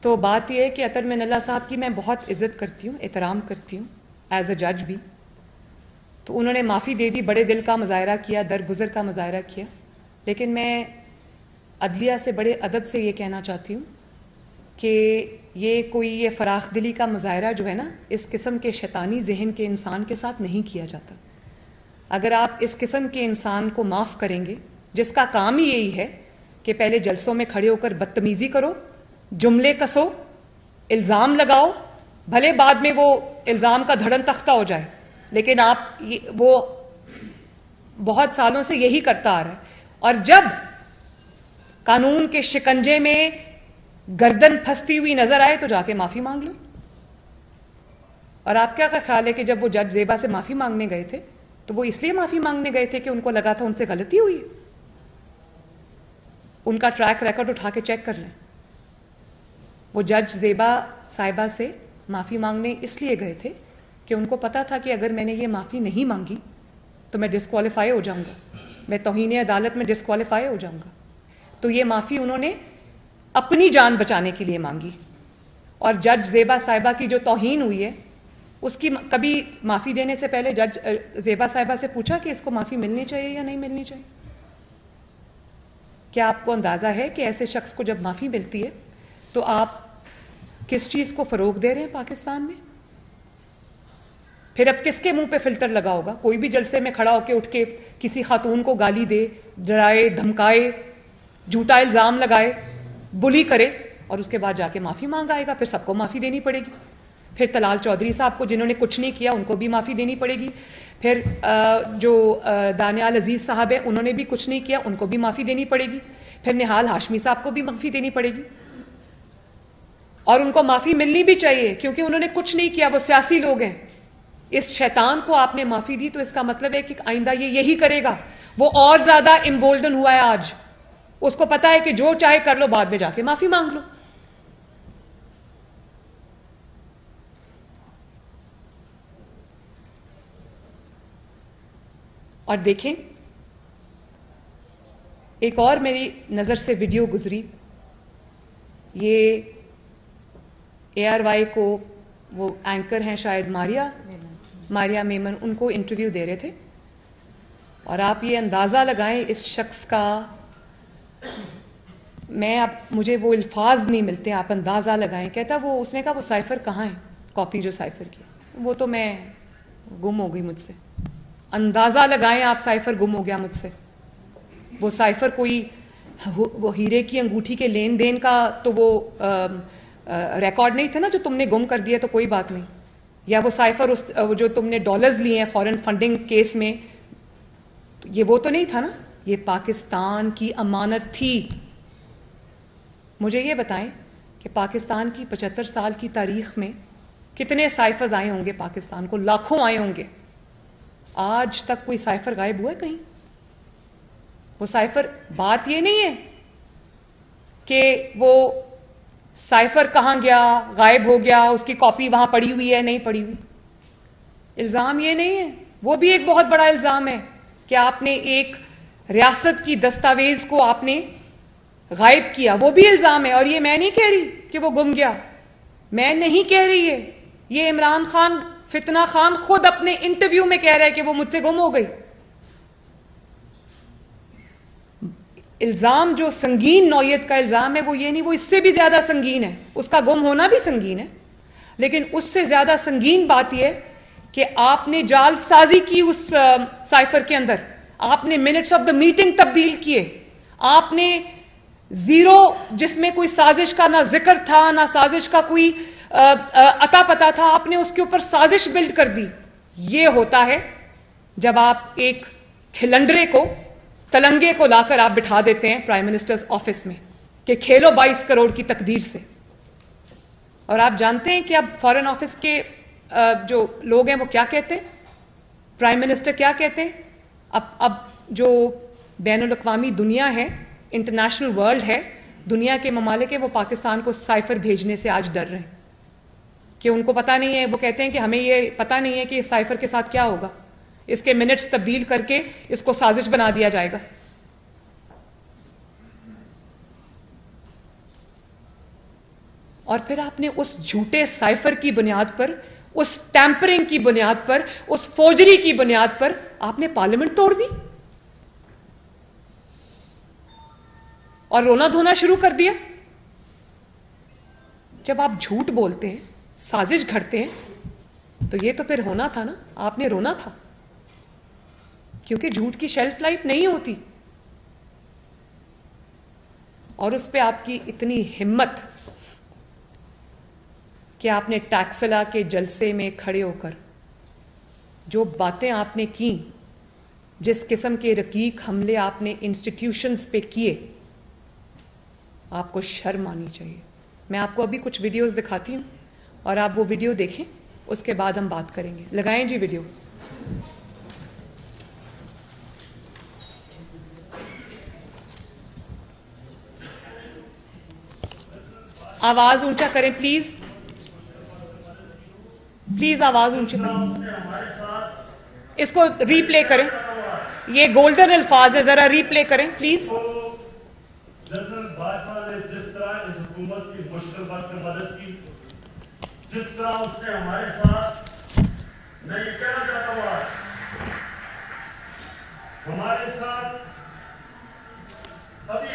تو بات یہ ہے کہ عطر من اللہ صاحب کی میں بہت عزت کرتی ہوں, احترام کرتی ہوں ایز اے جج بھی. تو انہوں نے معافی دے دی, بڑے دل کا مظاہرہ کیا, درگزر کا مظاہرہ کیا. لیکن میں عدلیہ سے بڑے ادب سے یہ کہنا چاہتی ہوں کہ یہ فراخ دلی کا مظاہرہ جو ہے نا, اس قسم کے شیطانی ذہن کے انسان کے ساتھ نہیں کیا جاتا. اگر آپ اس قسم کے انسان کو معاف کریں گے, جس کا کام ہی یہی ہے کہ پہلے جلسوں میں کھڑے ہو کر بدتمیزی کرو, جملے کسو, الزام لگاؤ, بھلے بعد میں وہ الزام کا دھڑن تختہ ہو جائے, لیکن وہ بہت سالوں سے یہی کرتا آ رہا ہے. اور جب قانون کے شکنجے میں گردن پھنستی ہوئی نظر آئے تو جا کے معافی مانگ لو. اور آپ کیا خیال ہے کہ جب وہ جج زیبا سے معافی مانگنے گئے تھے تو وہ اس لیے معافی مانگنے گئے تھے کہ ان کو لگا تھا ان سے غلطی ہوئی ہے؟ ان کا ٹریک ریکارڈ اٹھا کے چیک کر لیں. وہ جج زیبا صاحبہ سے معافی مانگنے اس لیے گئے تھے کہ ان کو پتا تھا کہ اگر میں نے یہ معافی نہیں مانگی تو میں ڈسکوالیفائی ہو جاؤں گا, میں توہین عدالت میں ڈسکوالیفائی ہو جاؤں گا. تو یہ معافی انہوں نے اپنی جان بچانے کے لیے مانگی. اور جج زیبا صاحبہ کی جو توہین ہوئی ہے اس کی کبھی معافی دینے سے پہلے جج زیبا صاحبہ سے پوچھا کہ اس کو معافی ملنی چاہیے یا نہیں ملنی چاہیے؟ کیا آپ کو اندازہ ہے کہ ایسے شخص کو جب معافی ملتی ہے تو آپ کس چیز کو فروغ دے رہے ہیں پاکستان میں؟ پھر اب کس کے منہ پہ فلٹر لگا ہوگا؟ کوئی بھی جلسے میں کھڑا ہو کے اٹھ کے کسی خاتون کو گالی دے، ڈرائے، دھمکائے، جھوٹا الزام لگائے، بلی کرے اور اس کے بعد جا کے معافی مانگ آئے گا، پھر سب کو معافی دینی پڑے گی. پھر طلال چودھری صاحب کو جنہوں نے کچھ نہیں کیا ان کو بھی معافی دینی پڑے گی. پھر جو دانیال عزیز صاحب ہیں انہوں نے بھی کچھ نہیں کیا ان کو بھی معافی دینی پڑے گی. پھر نہال ہاشمی صاحب کو بھی معافی دینی پڑے گی. اور ان کو معافی ملنی بھی چاہیے کیونکہ انہوں نے کچھ نہیں کیا، وہ سیاسی لوگ ہیں. اس شیطان کو آپ نے معافی دی تو اس کا مطلب ہے کہ آئندہ یہ یہی کرے گا. وہ اور زیادہ امبولڈن ہوا ہے آج. اس کو پتا ہے کہ جو چاہے کر لو، بعد میں جا کے معافی مانگ لو. اور دیکھیں ایک اور میری نظر سے ویڈیو گزری، یہ اے آر وائی کو وہ اینکر ہیں شاید ماریا میمن، ان کو انٹرویو دے رہے تھے اور آپ یہ اندازہ لگائیں اس شخص کا، اب مجھے وہ الفاظ نہیں ملتے، آپ اندازہ لگائیں. کہتا اس نے کہا وہ سائفر کہاں ہے، کاپی جو سائفر کی وہ تو میں گم ہو گئی مجھ سے. اندازہ لگائیں آپ، سائفر گم ہو گیا مجھ سے. وہ سائفر کوئی وہ ہیرے کی انگوٹھی کے لین دین کا تو وہ ریکارڈ نہیں تھا نا جو تم نے گم کر دیا تو کوئی بات نہیں. یا وہ سائفر جو تم نے ڈالرز لیے ہیں فورن فنڈنگ کیس میں، یہ وہ تو نہیں تھا نا، یہ پاکستان کی امانت تھی. مجھے یہ بتائیں کہ پاکستان کی 75 سال کی تاریخ میں کتنے سائفرز آئے ہوں گے پاکستان کو؟ لاکھوں آئے ہوں گے. آج تک کوئی سائفر غائب ہوا ہے کہیں؟ وہ سائفر، بات یہ نہیں ہے کہ وہ سائفر کہاں گیا، غائب ہو گیا، اس کی کاپی وہاں پڑی ہوئی ہے نہیں پڑی ہوئی. الزام یہ نہیں ہے. وہ بھی ایک بہت بڑا الزام ہے کہ آپ نے ایک ریاست کی دستاویز کو آپ نے غائب کیا، وہ بھی الزام ہے. اور یہ میں نہیں کہہ رہی کہ وہ گم گیا، میں نہیں کہہ رہی ہے، یہ عمران خان فتنہ خان خود اپنے انٹرویو میں کہہ رہا ہے کہ وہ مجھ سے گم ہو گئی. الزام جو سنگین نوعیت کا الزام ہے وہ یہ نہیں، وہ اس سے بھی زیادہ سنگین ہے. اس کا گم ہونا بھی سنگین ہے، لیکن اس سے زیادہ سنگین بات یہ ہے کہ آپ نے جال سازی کی اس سائفر کے اندر. آپ نے منٹس آف دا میٹنگ تبدیل کیے. آپ نے زیرو، جس میں کوئی سازش کا نہ ذکر تھا نہ سازش کا کوئی عطا پتا تھا، آپ نے اس کے اوپر سازش بلڈ کر دی. یہ ہوتا ہے جب آپ ایک کھلنڈرے کو، تلنگے کو لا کر آپ بٹھا دیتے ہیں پرائم منسٹرز آفس میں کہ کھیلو 22 کروڑ کی تقدیر سے. اور آپ جانتے ہیں کہ اب فارن آفس کے جو لوگ ہیں وہ کیا کہتے ہیں، پرائم منسٹر کیا کہتے ہیں؟ اب جو بین الاقوامی دنیا ہے، انٹرنیشنل ورلڈ ہے، دنیا کے ممالک ہیں، وہ پاکستان کو سائفر بھیجنے سے آج ڈر رہے ہیں کہ ان کو پتہ نہیں ہے. وہ کہتے ہیں کہ ہمیں یہ پتہ نہیں ہے کہ اس سائفر کے ساتھ کیا ہوگا، اس کے منٹس تبدیل کر کے اس کو سازش بنا دیا جائے گا. اور پھر آپ نے اس جھوٹے سائفر کی بنیاد پر، اس ٹیمپرنگ کی بنیاد پر، اس فوجری کی بنیاد پر آپ نے پارلیمنٹ توڑ دی اور رونا دھونا شروع کر دیا. جب آپ جھوٹ بولتے ہیں، سازش گھڑتے ہیں، تو یہ تو پھر ہونا تھا نا، آپ نے رونا تھا، کیونکہ جھوٹ کی شیلف لائف نہیں ہوتی. اور اس پہ آپ کی اتنی ہمت کہ آپ نے ٹیکسلا کے جلسے میں کھڑے ہو کر جو باتیں آپ نے کی، جس قسم کے رقیق حملے آپ نے انسٹیٹیوشنز پہ کیے، آپ کو شرم آنی چاہیے. میں آپ کو ابھی کچھ ویڈیوز دکھاتی ہوں اور آپ وہ ویڈیو دیکھیں، اس کے بعد ہم بات کریں گے. لگائیں جی ویڈیو. آواز اونچا کریں پلیز، پلیز آواز اونچی کریں. اس کو ری پلے کریں، یہ گولڈن الفاظ ہے، ذرا ری پلے کریں پلیز. جنرل باجوہ نے جس طرح اس حکومت کی مشکل وقت میں مدد کی، جس طرح اس نے ہمارے ساتھ، میں یہ کہنا چاہتا ہوں ہمارے ساتھ ابھی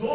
2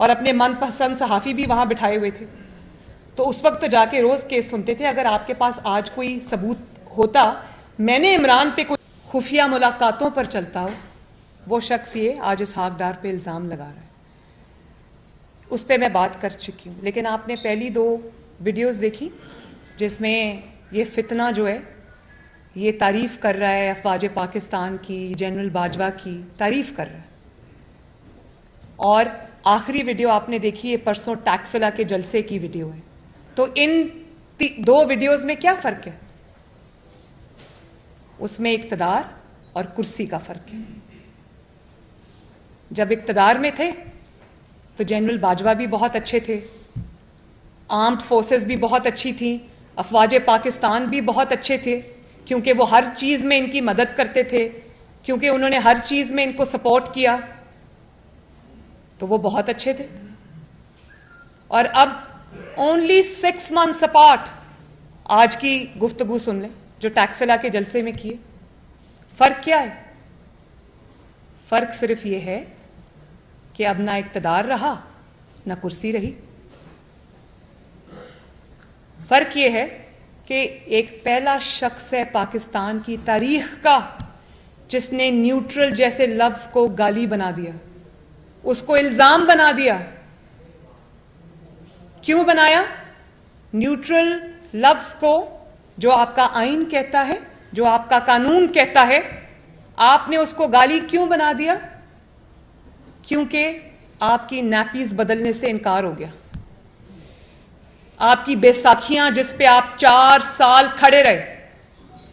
اور اپنے من پسند صحافی بھی وہاں بٹھائے ہوئے تھے. تو اس وقت تو جا کے روز کیس سنتے تھے. اگر آپ کے پاس آج کوئی ثبوت ہوتا, میں نے عمران پہ کوئی خفیہ ملاقاتوں پر چلتا ہو, وہ شخص یہ آج اسحاق ڈار پہ الزام لگا رہا ہے, اس پہ میں بات کر چکی ہوں. لیکن آپ نے پہلی 2 ویڈیوز دیکھی جس میں یہ فتنہ جو ہے یہ تعریف کر رہا ہے افواج پاکستان کی, جنرل باجوہ کی تعریف کر رہا ہے. اور آخری ویڈیو آپ نے دیکھی, یہ پرسوں ٹیکسلا کے جلسے کی ویڈیو ہے. تو ان 2 ویڈیوز میں کیا فرق ہے؟ اس میں اقتدار اور کرسی کا فرق ہے. جب اقتدار میں تھے تو جنرل باجوہ بھی بہت اچھے تھے, آرمڈ فورسز بھی بہت اچھی تھیں, افواج پاکستان بھی بہت اچھے تھے, کیونکہ وہ ہر چیز میں ان کی مدد کرتے تھے, کیونکہ انہوں نے ہر چیز میں ان کو سپورٹ کیا, تو وہ بہت اچھے تھے. اور اب اونلی 6 months apart آج کی گفتگو سن لیں جو ٹیکسلا کے جلسے میں کیے. فرق کیا ہے؟ فرق صرف یہ ہے کہ اب نہ اقتدار رہا نہ کرسی رہی. فرق یہ ہے کہ ایک پہلا شخص ہے پاکستان کی تاریخ کا جس نے نیوٹرل جیسے لفظ کو گالی بنا دیا, اس کو الزام بنا دیا. کیوں بنایا؟ نیوٹرل لفظ کو جو آپ کا آئین کہتا ہے, جو آپ کا قانون کہتا ہے, آپ نے اس کو گالی کیوں بنا دیا؟ کیونکہ آپ کی نیپیز بدلنے سے انکار ہو گیا. آپ کی بیساکھیاں جس پہ آپ 4 سال کھڑے رہے,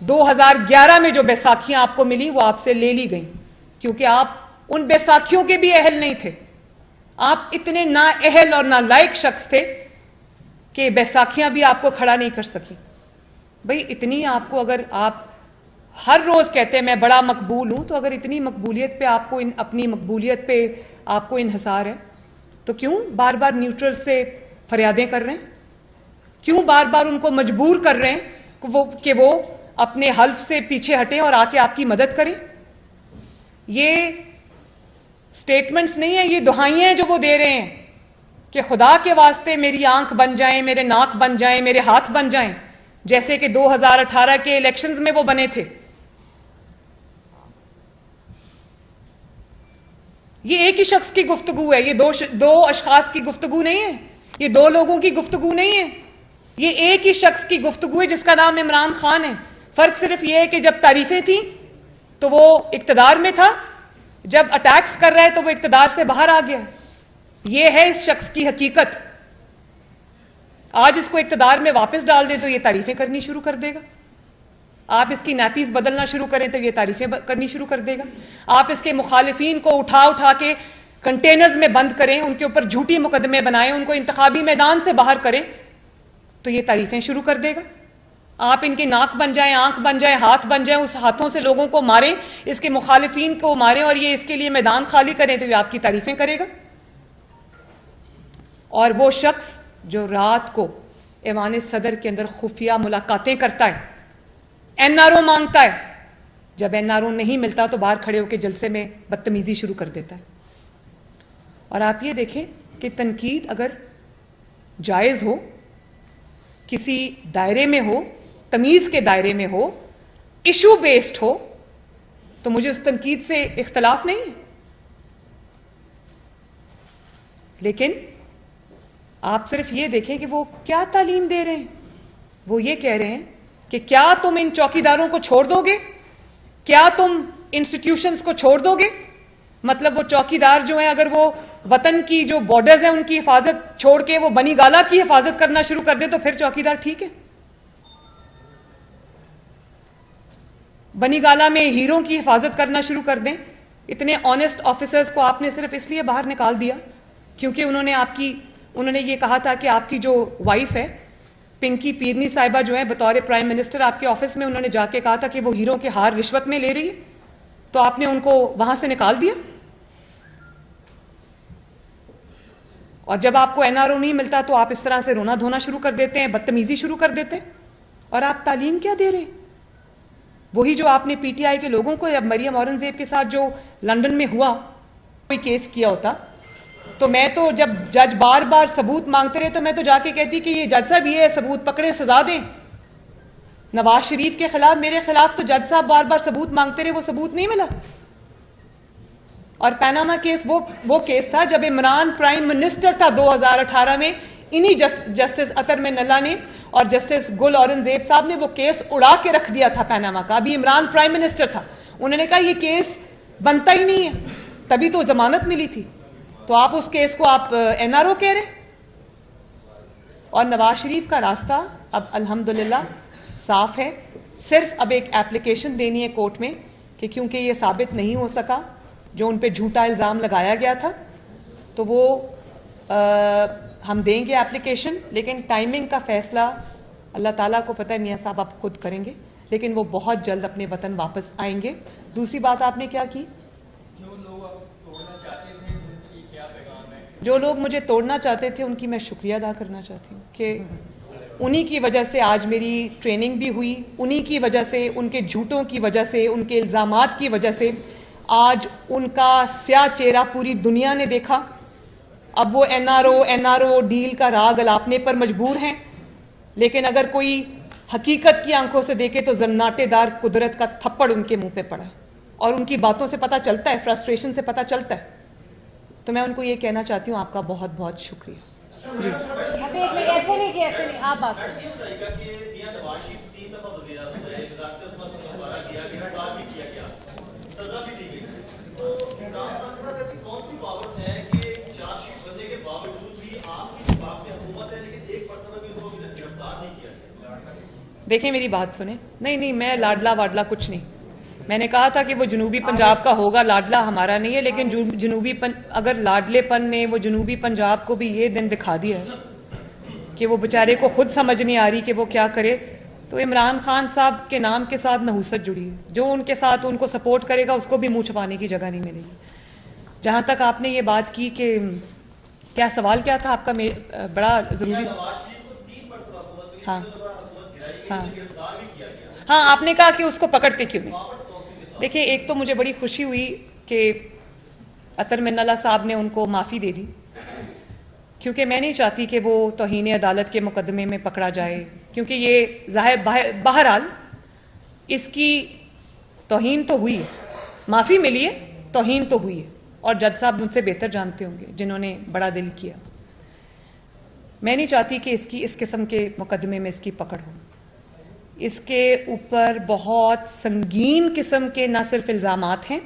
2011 میں جو بیساکھیاں آپ کو ملی وہ آپ سے لے لی گئیں, کیونکہ آپ ان بیساکھیوں کے بھی اہل نہیں تھے. آپ اتنے نااہل اور نالائق شخص تھے کہ بیساکھیاں بھی آپ کو کھڑا نہیں کر سکی. بھئی اتنی آپ کو, اگر آپ ہر روز کہتے ہیں میں بڑا مقبول ہوں, تو اگر اتنی مقبولیت پہ آپ کو اپنی مقبولیت پہ آپ کو انحصار ہے, تو کیوں بار بار نیوٹرل سے فریادیں کر رہے ہیں؟ کیوں بار بار ان کو مجبور کر رہے ہیں کہ وہ اپنے حلف سے پیچھے ہٹیں اور آ کے آپ کی مدد کریں؟ یہ سٹیٹمنٹس نہیں ہیں, یہ دہائیاں ہیں جو وہ دے رہے ہیں کہ خدا کے واسطے میری آنکھ بن جائیں, میرے ناک بن جائیں, میرے ہاتھ بن جائیں, جیسے کہ 2018 کے الیکشنز میں وہ بنے تھے. یہ ایک ہی شخص کی گفتگو ہے, یہ 2 اشخاص کی گفتگو نہیں ہے, یہ 2 لوگوں کی گفتگو نہیں ہے, یہ ایک ہی شخص کی گفتگو ہے جس کا نام عمران خان ہے. فرق صرف یہ ہے کہ جب تعریفیں تھیں تو وہ اقتدار میں تھا, جب اٹیکس کر رہا ہے تو وہ اقتدار سے باہر آ گیا. یہ ہے اس شخص کی حقیقت. آج اس کو اقتدار میں واپس ڈال دیں تو یہ تعریفیں کرنی شروع کر دے گا. آپ اس کی نیپیز بدلنا شروع کریں تو یہ تعریفیں کرنی شروع کر دے گا. آپ اس کے مخالفین کو اٹھا کے کنٹینرز میں بند کریں, ان کے اوپر جھوٹی مقدمے بنائیں, ان کو انتخابی میدان سے باہر کریں تو یہ تعریفیں شروع کر دے گا. آپ ان کے ناک بن جائیں, آنکھ بن جائیں, ہاتھ بن جائیں, اس ہاتھوں سے لوگوں کو ماریں, اس کے مخالفین کو ماریں اور یہ اس کے لیے میدان خالی کریں تو یہ آپ کی تعریفیں کرے گا. اور وہ شخص جو رات کو ایوان صدر کے اندر خفیہ ملاقاتیں کرتا ہے, این آر او مانگتا ہے, جب این آر او نہیں ملتا تو باہر کھڑے ہو کے جلسے میں بدتمیزی شروع کر دیتا ہے. اور آپ یہ دیکھیں کہ تنقید اگر جائز ہو, کسی دائرے میں ہو, تمیز کے دائرے میں ہو, ایشو بیسڈ ہو, تو مجھے اس تنقید سے اختلاف نہیں ہے. لیکن آپ صرف یہ دیکھیں کہ وہ کیا تعلیم دے رہے ہیں. وہ یہ کہہ رہے ہیں کہ کیا تم ان چوکیداروں کو چھوڑ دو گے, کیا تم انسٹیٹیوشنز کو چھوڑ دو گے. مطلب وہ چوکیدار جو ہیں اگر وہ وطن کی جو بارڈرز ہیں ان کی حفاظت چھوڑ کے وہ بنی گالا کی حفاظت کرنا شروع کر دیں تو پھر چوکیدار ٹھیک ہے. بنی گالا میں ہیروں کی حفاظت کرنا شروع کر دیں. اتنے آنیسٹ آفیسرز کو آپ نے صرف اس لیے باہر نکال دیا کیونکہ انہوں نے یہ کہا تھا کہ آپ کی جو وائف ہے پنکی پیرنی صاحبہ جو ہے بطور پرائم منسٹر آپ کے آفس میں انہوں نے جا کے کہا تھا کہ وہ ہیروں کے ہار رشوت میں لے رہی ہے, تو آپ نے ان کو وہاں سے نکال دیا. اور جب آپ کو این آر او نہیں ملتا تو آپ اس طرح سے رونا دھونا شروع کر دیتے ہیں, بدتمیزی شروع کر دیتے ہیں. اور آپ تعلیم کیا دے رہے ہیں؟ وہی جو آپ نے پی ٹی آئی کے لوگوں کو, اب مریم اورنگزیب کے ساتھ جو لندن میں ہوا, کوئی کیس کیا ہوتا تو میں تو جب جج بار بار ثبوت مانگتے رہے تو میں تو جا کے کہتی کہ یہ جج صاحب یہ ثبوت پکڑے سزا دیں. نواز شریف کے خلاف میرے خلاف تو جج صاحب بار بار ثبوت مانگتے رہے, وہ ثبوت نہیں ملا. اور پیناما کیس وہ کیس تھا جب عمران پرائم منسٹر تھا 2018 میں, انہی جسٹس اطہر من اللہ نے اور جسٹس گل اورنگزیب صاحب نے وہ کیس اڑا کے رکھ دیا تھا پیناما کا. ابھی عمران پرائم منسٹر تھا, انہوں نے کہا یہ کیس بنتا ہی نہیں ہے, تبھی تو ضمانت ملی تھی. تو آپ اس کیس کو آپ NRO کہہ رہے. اور نواز شریف کا راستہ اب الحمدللہ صاف ہے. صرف اب ایک اپلیکیشن دینی ہے کورٹ میں کہ کیونکہ یہ ثابت نہیں ہو سکا جو ان پہ جھوٹا الزام لگایا گیا تھا, تو وہ ہم دیں گے اپلیکیشن. لیکن ٹائمنگ کا فیصلہ اللہ تعالیٰ کو پتہ ہے, میاں صاحب آپ خود کریں گے, لیکن وہ بہت جلد اپنے وطن واپس آئیں گے. دوسری بات آپ نے کیا کی, جو لوگ مجھے توڑنا چاہتے تھے ان کی میں شکریہ ادا کرنا چاہتی ہوں کہ انہی کی وجہ سے آج میری ٹریننگ بھی ہوئی, انہی کی وجہ سے, ان کے جھوٹوں کی وجہ سے, ان کے الزامات کی وجہ سے آج ان کا سیاہ چہرہ پوری دنیا نے دیکھا. اب وہ NRO ڈیل کا راگ الاپنے پر مجبور ہیں, لیکن اگر کوئی حقیقت کی آنکھوں سے دیکھے تو زناٹے دار قدرت کا تھپڑ ان کے منہ پہ پڑا, اور ان کی باتوں سے پتہ چلتا ہے, فرسٹریشن سے پتہ چلتا ہے. تو میں ان کو یہ کہنا چاہتی ہوں آپ کا بہت بہت شکریہ. جی ابھی ایک منٹ, ایسے نہیں آپ بات کریں. دیکھیں میری بات سنیں, نہیں میں لاڈلا واڈلا کچھ نہیں. میں نے کہا تھا کہ وہ جنوبی پنجاب کا ہوگا, لاڈلا ہمارا نہیں ہے. لیکن اگر لاڈلے پن نے وہ جنوبی پنجاب کو بھی یہ دن دکھا دیا ہے کہ وہ بیچارے کو خود سمجھ نہیں آ رہی کہ وہ کیا کرے, تو عمران خان صاحب کے نام کے ساتھ نحوست جڑی ہے. جو ان کے ساتھ ان کو سپورٹ کرے گا اس کو بھی منہ چھپانے کی جگہ نہیں ملے گی. جہاں تک آپ نے یہ بات کی کہ کیا سوال کیا تھا آپ کا, بڑا ضروری. ہاں آپ نے کہا کہ اس کو پکڑتے کیوں نہیں. دیکھیں ایک تو مجھے بڑی خوشی ہوئی کہ اطہر من اللہ صاحب نے ان کو معافی دے دی, کیونکہ میں نہیں چاہتی کہ وہ توہین عدالت کے مقدمے میں پکڑا جائے, کیونکہ یہ ظاہر بہرحال اس کی توہین تو ہوئی ہے, معافی ملی ہے, توہین تو ہوئی ہے, اور جج صاحب مجھ سے بہتر جانتے ہوں گے جنہوں نے بڑا دل کیا. میں نہیں چاہتی کہ اس قسم کے مقدمے میں اس کی پکڑ ہو. اس کے اوپر بہت سنگین قسم کے نہ صرف الزامات ہیں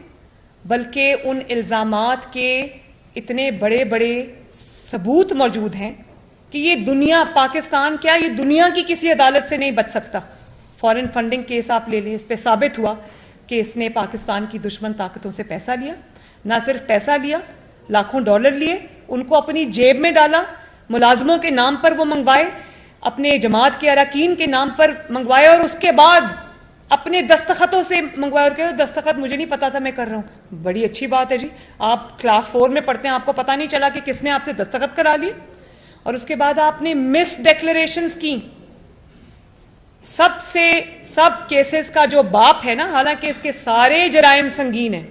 بلکہ ان الزامات کے اتنے بڑے بڑے ثبوت موجود ہیں کہ یہ دنیا, پاکستان کیا یہ دنیا کی کسی عدالت سے نہیں بچ سکتا. فارن فنڈنگ کیس آپ لے لیں, اس پہ ثابت ہوا کہ اس نے پاکستان کی دشمن طاقتوں سے پیسہ لیا. نہ صرف پیسہ لیا, لاکھوں ڈالر لیے, ان کو اپنی جیب میں ڈالا, ملازموں کے نام پر وہ منگوائے, اپنے جماعت کے اراکین کے نام پر منگوائے, اور اس کے بعد اپنے دستخطوں سے منگوائے. اور کہ دستخط مجھے نہیں پتا تھا میں کر رہا ہوں. بڑی اچھی بات ہے جی, آپ کلاس 4 میں پڑھتے ہیں, آپ کو پتا نہیں چلا کہ کس نے آپ سے دستخط کرا لیے. اور اس کے بعد آپ نے مس ڈیکلریشنز کی. سب کیسز کا جو باپ ہے نا, حالانکہ اس کے سارے جرائم سنگین ہیں,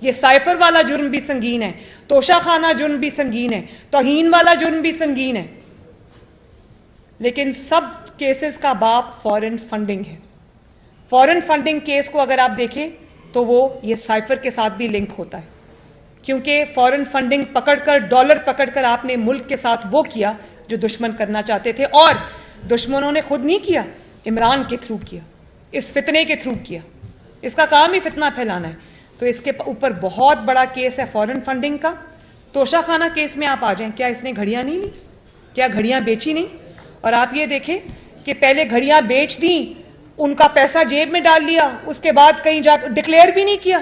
یہ سائفر والا جرم بھی سنگین ہے, توشہ خانہ جرم بھی سنگین ہے, توہین والا جرم بھی سنگین ہے, لیکن سب کیسز کا باپ فورن فنڈنگ ہے. فورن فنڈنگ کیس کو اگر آپ دیکھیں تو وہ یہ سائفر کے ساتھ بھی لنک ہوتا ہے, کیونکہ فورن فنڈنگ پکڑ کر, ڈالر پکڑ کر آپ نے ملک کے ساتھ وہ کیا جو دشمن کرنا چاہتے تھے, اور دشمنوں نے خود نہیں کیا, عمران کے تھرو کیا, اس فتنے کے تھرو کیا. اس کا کام ہی فتنہ پھیلانا ہے. تو اس کے اوپر بہت بڑا کیس ہے فورن فنڈنگ کا. توشہ خانہ کیس میں آپ آ جائیں, کیا اس نے گھڑیاں نہیں لی, کیا گھڑیاں بیچی نہیں؟ اور آپ یہ دیکھیں کہ پہلے گھڑیاں بیچ دیں, ان کا پیسہ جیب میں ڈال لیا, اس کے بعد کہیں جا ڈکلیئر بھی نہیں کیا,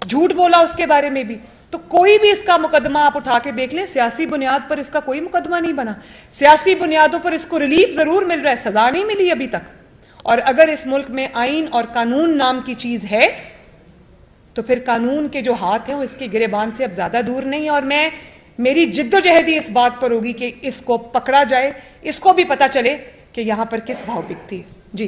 جھوٹ بولا اس کے بارے میں بھی. تو کوئی بھی اس کا مقدمہ آپ اٹھا کے دیکھ لیں, سیاسی بنیاد پر اس کا کوئی مقدمہ نہیں بنا. سیاسی بنیادوں پر اس کو ریلیف ضرور مل رہا ہے, سزا نہیں ملی ابھی تک. اور اگر اس ملک میں آئین اور قانون نام کی چیز ہے تو پھر قانون کے جو ہاتھ ہیں وہ اس کے گریبان سے اب زیادہ دور نہیں. اور میری جد و جہدی اس بات پر ہوگی کہ اس کو پکڑا جائے, اس کو بھی پتا چلے کہ یہاں پر کس بھاؤ بکتی ہے. جی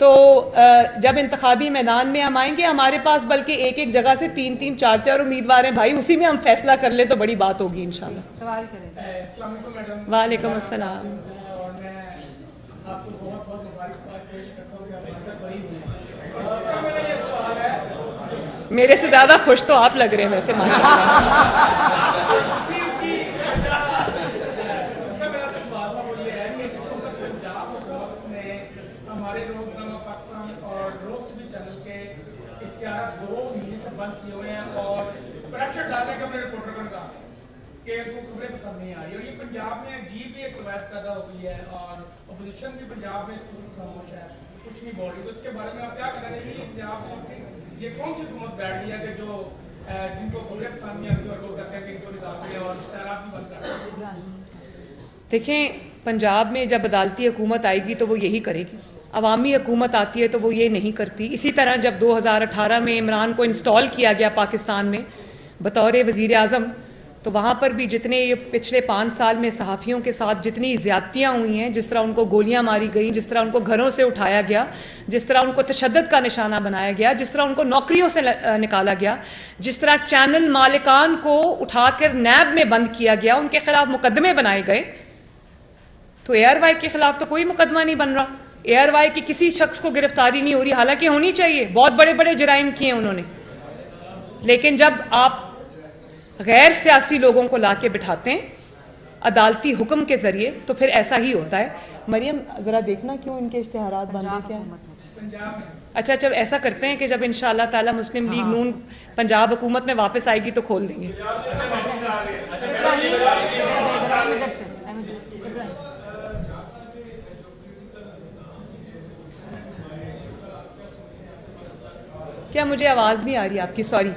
تو جب انتخابی میدان میں ہم آئیں گے ہمارے پاس بلکہ ایک ایک جگہ سے 3-3 4-4 امیدوار ہیں بھائی, اسی میں ہم فیصلہ کر لیں تو بڑی بات ہوگی انشاءاللہ. سوال کریں. السلام علیکم میڈم. وعلیکم السلام. اور میں آپ کو بہت بہت مبارکباد پیش کرتا ہوں کہ آپ عزت بری ہوئی. اور اس کا میرا یہ سوال ہے, میرے سے زیادہ خوش تو آپ لگ رہے ہیں ویسے ماشاء اللہ. ہمارے روزنامہ پاکستان اور روز ٹی وی چینل کے اشتہارات 2 مہینے سے بند کیے ہوئے ہیں اور پریشر ڈالنے کا اپنے رپورٹر کا کام ہے کہ ان کو خبریں پسند نہیں آ رہی, اور یہ پنجاب میں عجیب بھی ایک روایت پیدا ہو گئی ہے اور اپوزیشن بھی پنجاب میں اس کو خاموش ہے, کچھ نہیں بول رہی. تو اس کے بارے میں آپ کیا کہنا چاہیے کہ پنجاب میں یہ کون سی حکومت بیٹھ گئی ہے کہ جو جن کو خبریں پسند نہیں آتی اور وہ کہتے ہیں کہ ان کو نظام اور اشتہارات بھی بند کر دیں؟ دیکھیں, پنجاب میں جب عدالتی حکومت آئے گی تو وہ یہی کرے گی, عوامی حکومت آتی ہے تو وہ یہ نہیں کرتی. اسی طرح جب 2018 میں عمران کو انسٹال کیا گیا پاکستان میں بطور وزیر اعظم, تو وہاں پر بھی جتنے یہ پچھلے 5 سال میں صحافیوں کے ساتھ جتنی زیادتیاں ہوئی ہیں, جس طرح ان کو گولیاں ماری گئیں, جس طرح ان کو گھروں سے اٹھایا گیا, جس طرح ان کو تشدد کا نشانہ بنایا گیا, جس طرح ان کو نوکریوں سے نکالا گیا, جس طرح چینل مالکان کو اٹھا کر نیب میں بند کیا گیا, ان کے خلاف مقدمے بنائے گئے, تو اے آر وائی کے خلاف تو کوئی مقدمہ نہیں بن رہا. اے آر وائی کی کسی شخص کو گرفتاری نہیں ہو رہی, حالانکہ ہونی چاہیے, بہت بڑے بڑے جرائم کیے انہوں نے. لیکن جب آپ غیر سیاسی لوگوں کو لا کے بٹھاتے ہیں عدالتی حکم کے ذریعے تو پھر ایسا ہی ہوتا ہے. مریم ذرا دیکھنا کیوں ان کے اشتہارات بند ہیں, کیا ہے؟ اچھا جب ایسا کرتے ہیں کہ جب انشاءاللہ تعالی مسلم لیگ نون پنجاب حکومت میں واپس آئے گی تو کھول دیں گے. کیا مجھے آواز نہیں آ رہی آپ کی, سوری.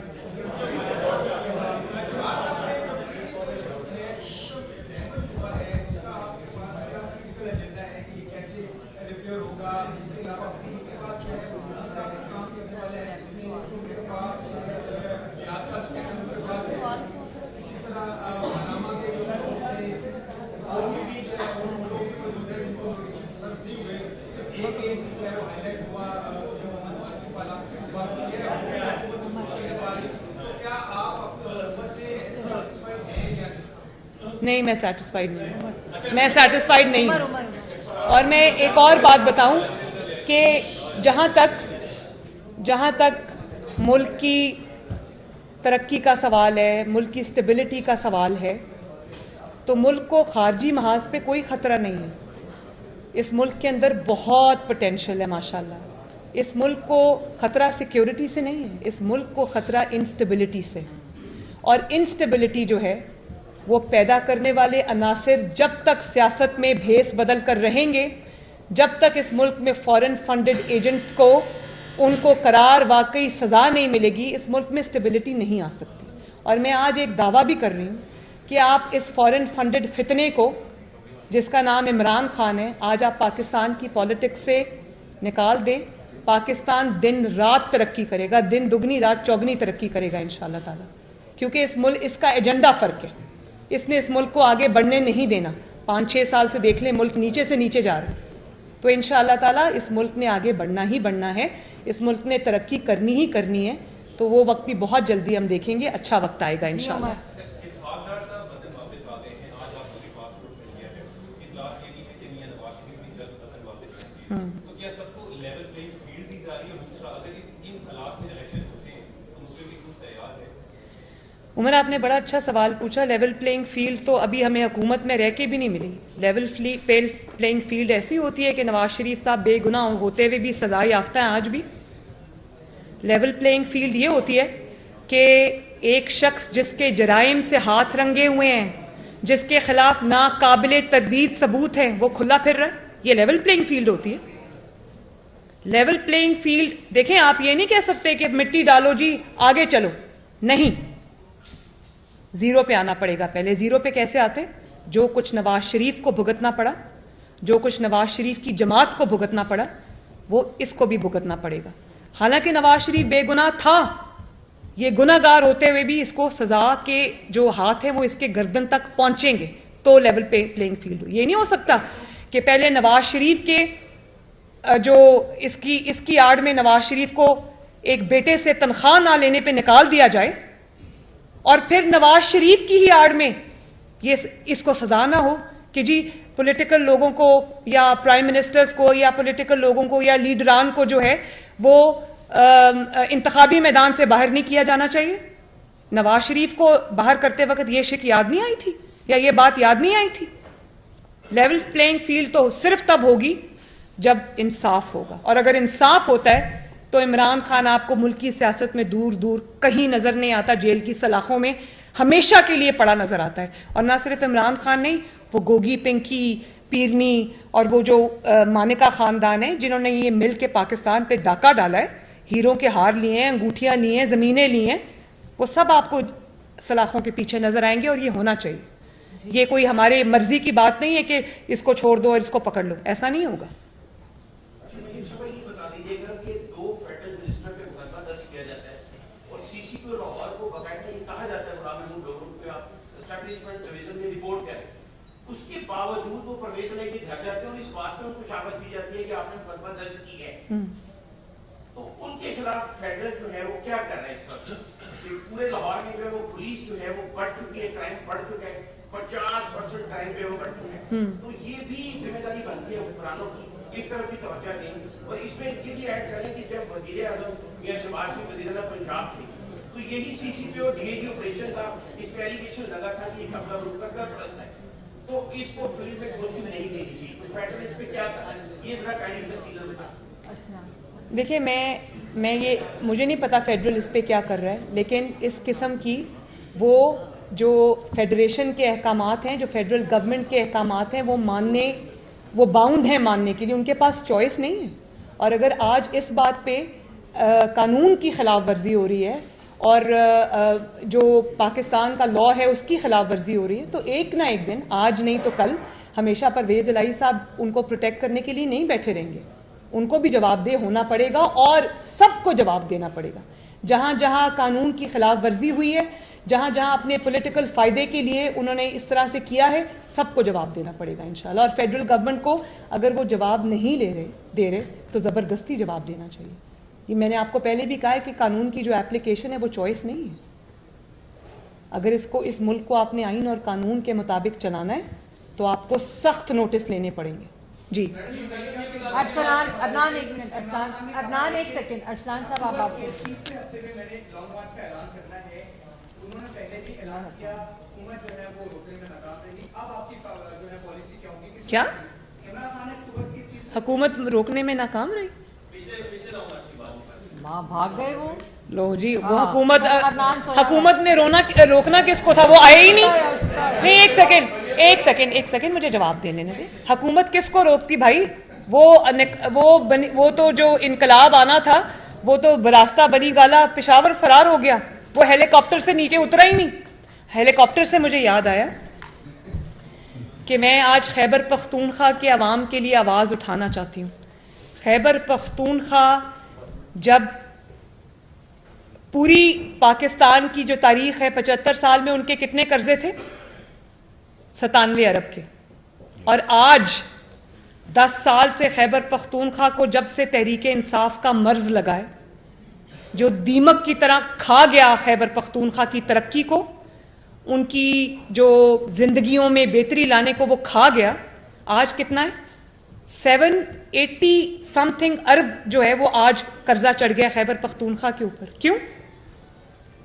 نہیں, میں سیٹسفائیڈ نہیں ہوں, میں سیٹسفائیڈ نہیں ہوں. اور میں ایک اور بات بتاؤں کہ جہاں تک ملک کی ترقی کا سوال ہے, ملک کی سٹیبلٹی کا سوال ہے, تو ملک کو خارجی محاذ پہ کوئی خطرہ نہیں ہے. اس ملک کے اندر بہت پوٹینشیل ہے ماشاءاللہ. اس ملک کو خطرہ سیکیورٹی سے نہیں ہے, اس ملک کو خطرہ انسٹیبلٹی سے. اور انسٹیبلٹی جو ہے وہ پیدا کرنے والے عناصر جب تک سیاست میں بھیس بدل کر رہیں گے, جب تک اس ملک میں فورن فنڈڈ ایجنٹس کو ان کو قرار واقعی سزا نہیں ملے گی, اس ملک میں سٹیبلٹی نہیں آ سکتی. اور میں آج ایک دعویٰ بھی کر رہی ہوں کہ آپ اس فورن فنڈڈ فتنے کو جس کا نام عمران خان ہے, آج آپ پاکستان کی پالیٹکس سے نکال دیں. پاکستان دن رات ترقی کرے گا, دن دگنی رات چوگنی ترقی کرے گا انشاءاللہ تعالی, کیونکہ اس کا ایجنڈا فرق ہے. اس نے اس ملک کو آگے بڑھنے نہیں دینا. 5-6 سال سے دیکھ لیں ملک نیچے سے نیچے جا رہا ہے, تو انشاءاللہ تعالی اس ملک نے آگے بڑھنا ہی بڑھنا ہے, اس ملک نے ترقی کرنی ہی کرنی ہے. تو وہ وقت بھی بہت جلدی ہم دیکھیں گے, اچھا وقت آئے گا انشاءاللہ. عمر, آپ نے بڑا اچھا سوال پوچھا. لیول پلینگ فیلڈ تو ابھی ہمیں حکومت میں رہ کے بھی نہیں ملی. لیول پلینگ فیلڈ ایسی ہوتی ہے کہ نواز شریف صاحب بے گناہ ہوتے ہوئے بھی سزا یافتہ ہیں آج بھی. لیول پلینگ فیلڈ یہ ہوتی ہے کہ ایک شخص جس کے جرائم سے ہاتھ رنگے ہوئے ہیں, جس کے خلاف ناقابل تردید ثبوت ہیں, وہ کھلا پھر رہا ہے, یہ لیول پلینگ فیلڈ ہوتی ہے. لیول پلینگ فیلڈ دیکھیں, آپ یہ نہیں کہہ سکتے کہ مٹی ڈالو جی آگے چلو, نہیں, زیرو پہ آنا پڑے گا. پہلے زیرو پہ کیسے آتے؟ جو کچھ نواز شریف کو بھگتنا پڑا, جو کچھ نواز شریف کی جماعت کو بھگتنا پڑا, وہ اس کو بھی بھگتنا پڑے گا. حالانکہ نواز شریف بے گناہ تھا, یہ گناہ گار ہوتے ہوئے بھی اس کو سزا کے جو ہاتھ ہیں وہ اس کے گردن تک پہنچیں گے, تو لیول پہ پلینگ فیلڈ ہو. یہ نہیں ہو سکتا کہ پہلے نواز شریف کے جو اس کی آڑ میں نواز شریف کو ایک بیٹے سے تنخواہ نہ لینے پہ نکال دیا جائے اور پھر نواز شریف کی ہی آڑ میں اس کو سزا نہ ہو کہ جی پولیٹیکل لوگوں کو یا پرائم منسٹرز کو یا پولیٹیکل لوگوں کو یا لیڈران کو جو ہے وہ انتخابی میدان سے باہر نہیں کیا جانا چاہیے. نواز شریف کو باہر کرتے وقت یہ شک یاد نہیں آئی تھی یا یہ بات یاد نہیں آئی تھی؟ لیول پلینگ فیلڈ تو صرف تب ہوگی جب انصاف ہوگا, اور اگر انصاف ہوتا ہے تو عمران خان آپ کو ملکی سیاست میں دور دور کہیں نظر نہیں آتا, جیل کی سلاخوں میں ہمیشہ کے لیے پڑا نظر آتا ہے. اور نہ صرف عمران خان نہیں, وہ گوگی, پنکی, پیرنی اور وہ جو مانکا خاندان ہیں جنہوں نے یہ مل کے پاکستان پہ ڈاکہ ڈالا ہے, ہیروں کے ہار لیے ہیں, انگوٹھیاں لی ہیں, زمینیں لی ہیں, وہ سب آپ کو سلاخوں کے پیچھے نظر آئیں گے. اور یہ ہونا چاہیے, یہ کوئی ہمارے مرضی کی بات نہیں ہے کہ اس کو چھوڑ دو اور اس کو پکڑ لو, ایسا نہیں ہوگا. اس کے باوجود وہ پرویز علیہ کے گھر جاتے ہیں اور اس بات پہ ان کو شابت دی جاتی ہے کہ آپ نے مقدمہ درج کی ہے, تو ان کے خلاف فیڈرل جو ہے وہ کیا کر رہے ہیں اس وقت؟ پورے لاہور میں جو ہے وہ پولیس جو ہے وہ بڑھ چکی ہے, کرائم بڑھ چکا ہے, 50% کرائم جو ہے وہ بڑھ چکا ہے. تو یہ بھی ذمہ داری بنتی ہے حکمرانوں کی اس طرف بھی توجہ دیں, اور اس میں یہ بھی ایڈ کریں کہ جب وزیر اعظم میاں شہباز شریف وزیر اعلیٰ پنجاب تھے تو یہی سی سی پی اور ڈی اے جی آپریشن کا اس پہ ایلیگیشن لگا تھا کہ یہ قبضہ گروپ کا سرپرست ہے, تو اس کو فلم میں کوشچن نہیں دینی چاہیے. تو فیڈرل اس پہ کیا کرنا ہے, یہ ذرا کائنڈلی تفصیل بتا. دیکھیں میں یہ مجھے نہیں پتا فیڈرل اس پہ کیا کر رہا ہے, لیکن اس قسم کی وہ جو فیڈریشن کے احکامات ہیں, جو فیڈرل گورنمنٹ کے احکامات ہیں, وہ باؤنڈ ہیں ماننے کے لیے, ان کے پاس چوائس نہیں ہے. اور اگر آج اس بات پہ قانون کی خلاف ورزی ہو رہی ہے اور جو پاکستان کا لا ہے اس کی خلاف ورزی ہو رہی ہے, تو ایک نہ ایک دن, آج نہیں تو کل, ہمیشہ پرویز الہی صاحب ان کو پروٹیکٹ کرنے کے لیے نہیں بیٹھے رہیں گے. ان کو بھی جواب دہ ہونا پڑے گا اور سب کو جواب دینا پڑے گا. جہاں جہاں قانون کی خلاف ورزی ہوئی ہے, جہاں جہاں اپنے پولیٹیکل فائدے کے لیے انہوں نے اس طرح سے کیا ہے, سب کو جواب دینا پڑے گا انشاءاللہ. اور فیڈرل گورنمنٹ کو اگر وہ جواب نہیں دے رہے تو زبردستی جواب دینا چاہیے. یہ میں نے آپ کو پہلے بھی کہا ہے کہ قانون کی جو اپلیکیشن ہے وہ چوائس نہیں ہے. اگر اس ملک کو آپ نے آئین اور قانون کے مطابق چلانا ہے تو آپ کو سخت نوٹس لینے پڑیں گے. جی ارسلان, عدنان ایک منٹ, عدنان ایک سیکنڈ, ارسلان صاحب آپ تیسرے ہفتے میں نے لانگ مارچ کا اعلان کرنا ہے. انہوں نے پہلے بھی اعلان کیا, حکومت جو ہے وہ روکنے میں ناکام رہی. اب آپ کی جو ہے پالیسی کیا ہوگی؟ کیا عمران خان نے اکتوبر کی حکومت روکنے میں ناکام رہی؟ ماں بھاگ گئے وہ. لو جی, وہ حکومت نے روکنا کس کو تھا, وہ آئے ہی نہیں. ایک سیکنڈ مجھے جواب دینے دیں. حکومت کس کو روکتی بھائی؟ وہ تو جو انقلاب آنا تھا وہ تو براستہ بنی گالا پشاور فرار ہو گیا, وہ ہیلی کاپٹر سے نیچے اترا ہی نہیں. ہیلی کاپٹر سے مجھے یاد آیا کہ میں آج خیبر پختونخوا کے عوام کے لیے آواز اٹھانا چاہتی ہوں. خیبر پختونخوا جب پوری پاکستان کی جو تاریخ ہے 75 سال میں ان کے کتنے قرضے تھے؟ 97 ارب کے. اور آج 10 سال سے خیبر پختونخوا کو جب سے تحریک انصاف کا مرض لگا ہے, جو دیمک کی طرح کھا گیا خیبر پختونخوا کی ترقی کو, ان کی جو زندگیوں میں بہتری لانے کو وہ کھا گیا, آج کتنا ہے؟ 780 سم تھنگ ارب جو ہے وہ آج قرضہ چڑھ گیا خیبر پختونخوا کے اوپر. کیوں؟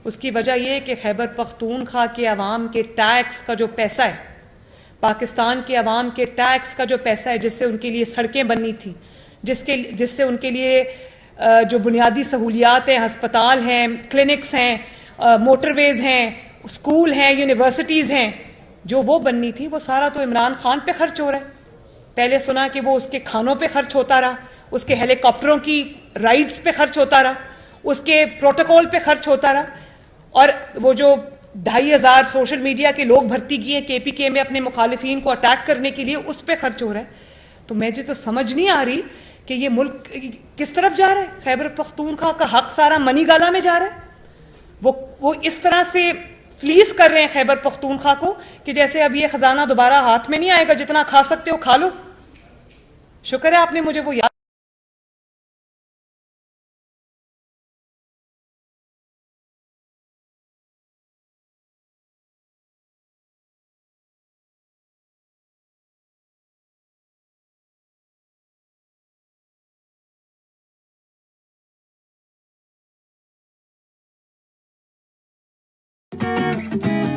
اس کی وجہ یہ ہے کہ خیبر پختونخوا کے عوام کے ٹیکس کا جو پیسہ ہے, پاکستان کے عوام کے ٹیکس کا جو پیسہ ہے, جس سے ان کے لیے سڑکیں بننی تھی, جس سے ان کے لیے جو بنیادی سہولیات ہیں, ہسپتال ہیں, کلینکس ہیں, موٹر ویز ہیں, اسکول ہیں, یونیورسٹیز ہیں, جو وہ بننی تھی, وہ سارا تو عمران خان پہ خرچ ہو رہا ہے. پہلے سنا کہ وہ اس کے کھانوں پہ خرچ ہوتا رہا, اس کے ہیلی کاپٹروں کی رائڈز پہ خرچ ہوتا رہا, اس کے پروٹوکول پہ خرچ ہوتا رہا, اور وہ جو 2500 سوشل میڈیا کے لوگ بھرتی کیے ہیں کے پی کے میں اپنے مخالفین کو اٹیک کرنے کے لیے, اس پہ خرچ ہو رہا ہے. تو مجھے تو سمجھ نہیں آ رہی کہ یہ ملک کس طرف جا رہا ہے. خیبر پختونخوا کا حق سارا منی گالا میں جا رہا ہے. وہ اس طرح سے فلیس کر رہے ہیں خیبر پختونخوا کو کہ جیسے اب یہ خزانہ دوبارہ ہاتھ میں نہیں آئے گا, جتنا کھا سکتے ہو کھا لو. شکر ہے آپ نے مجھے وہ یاد Thank you.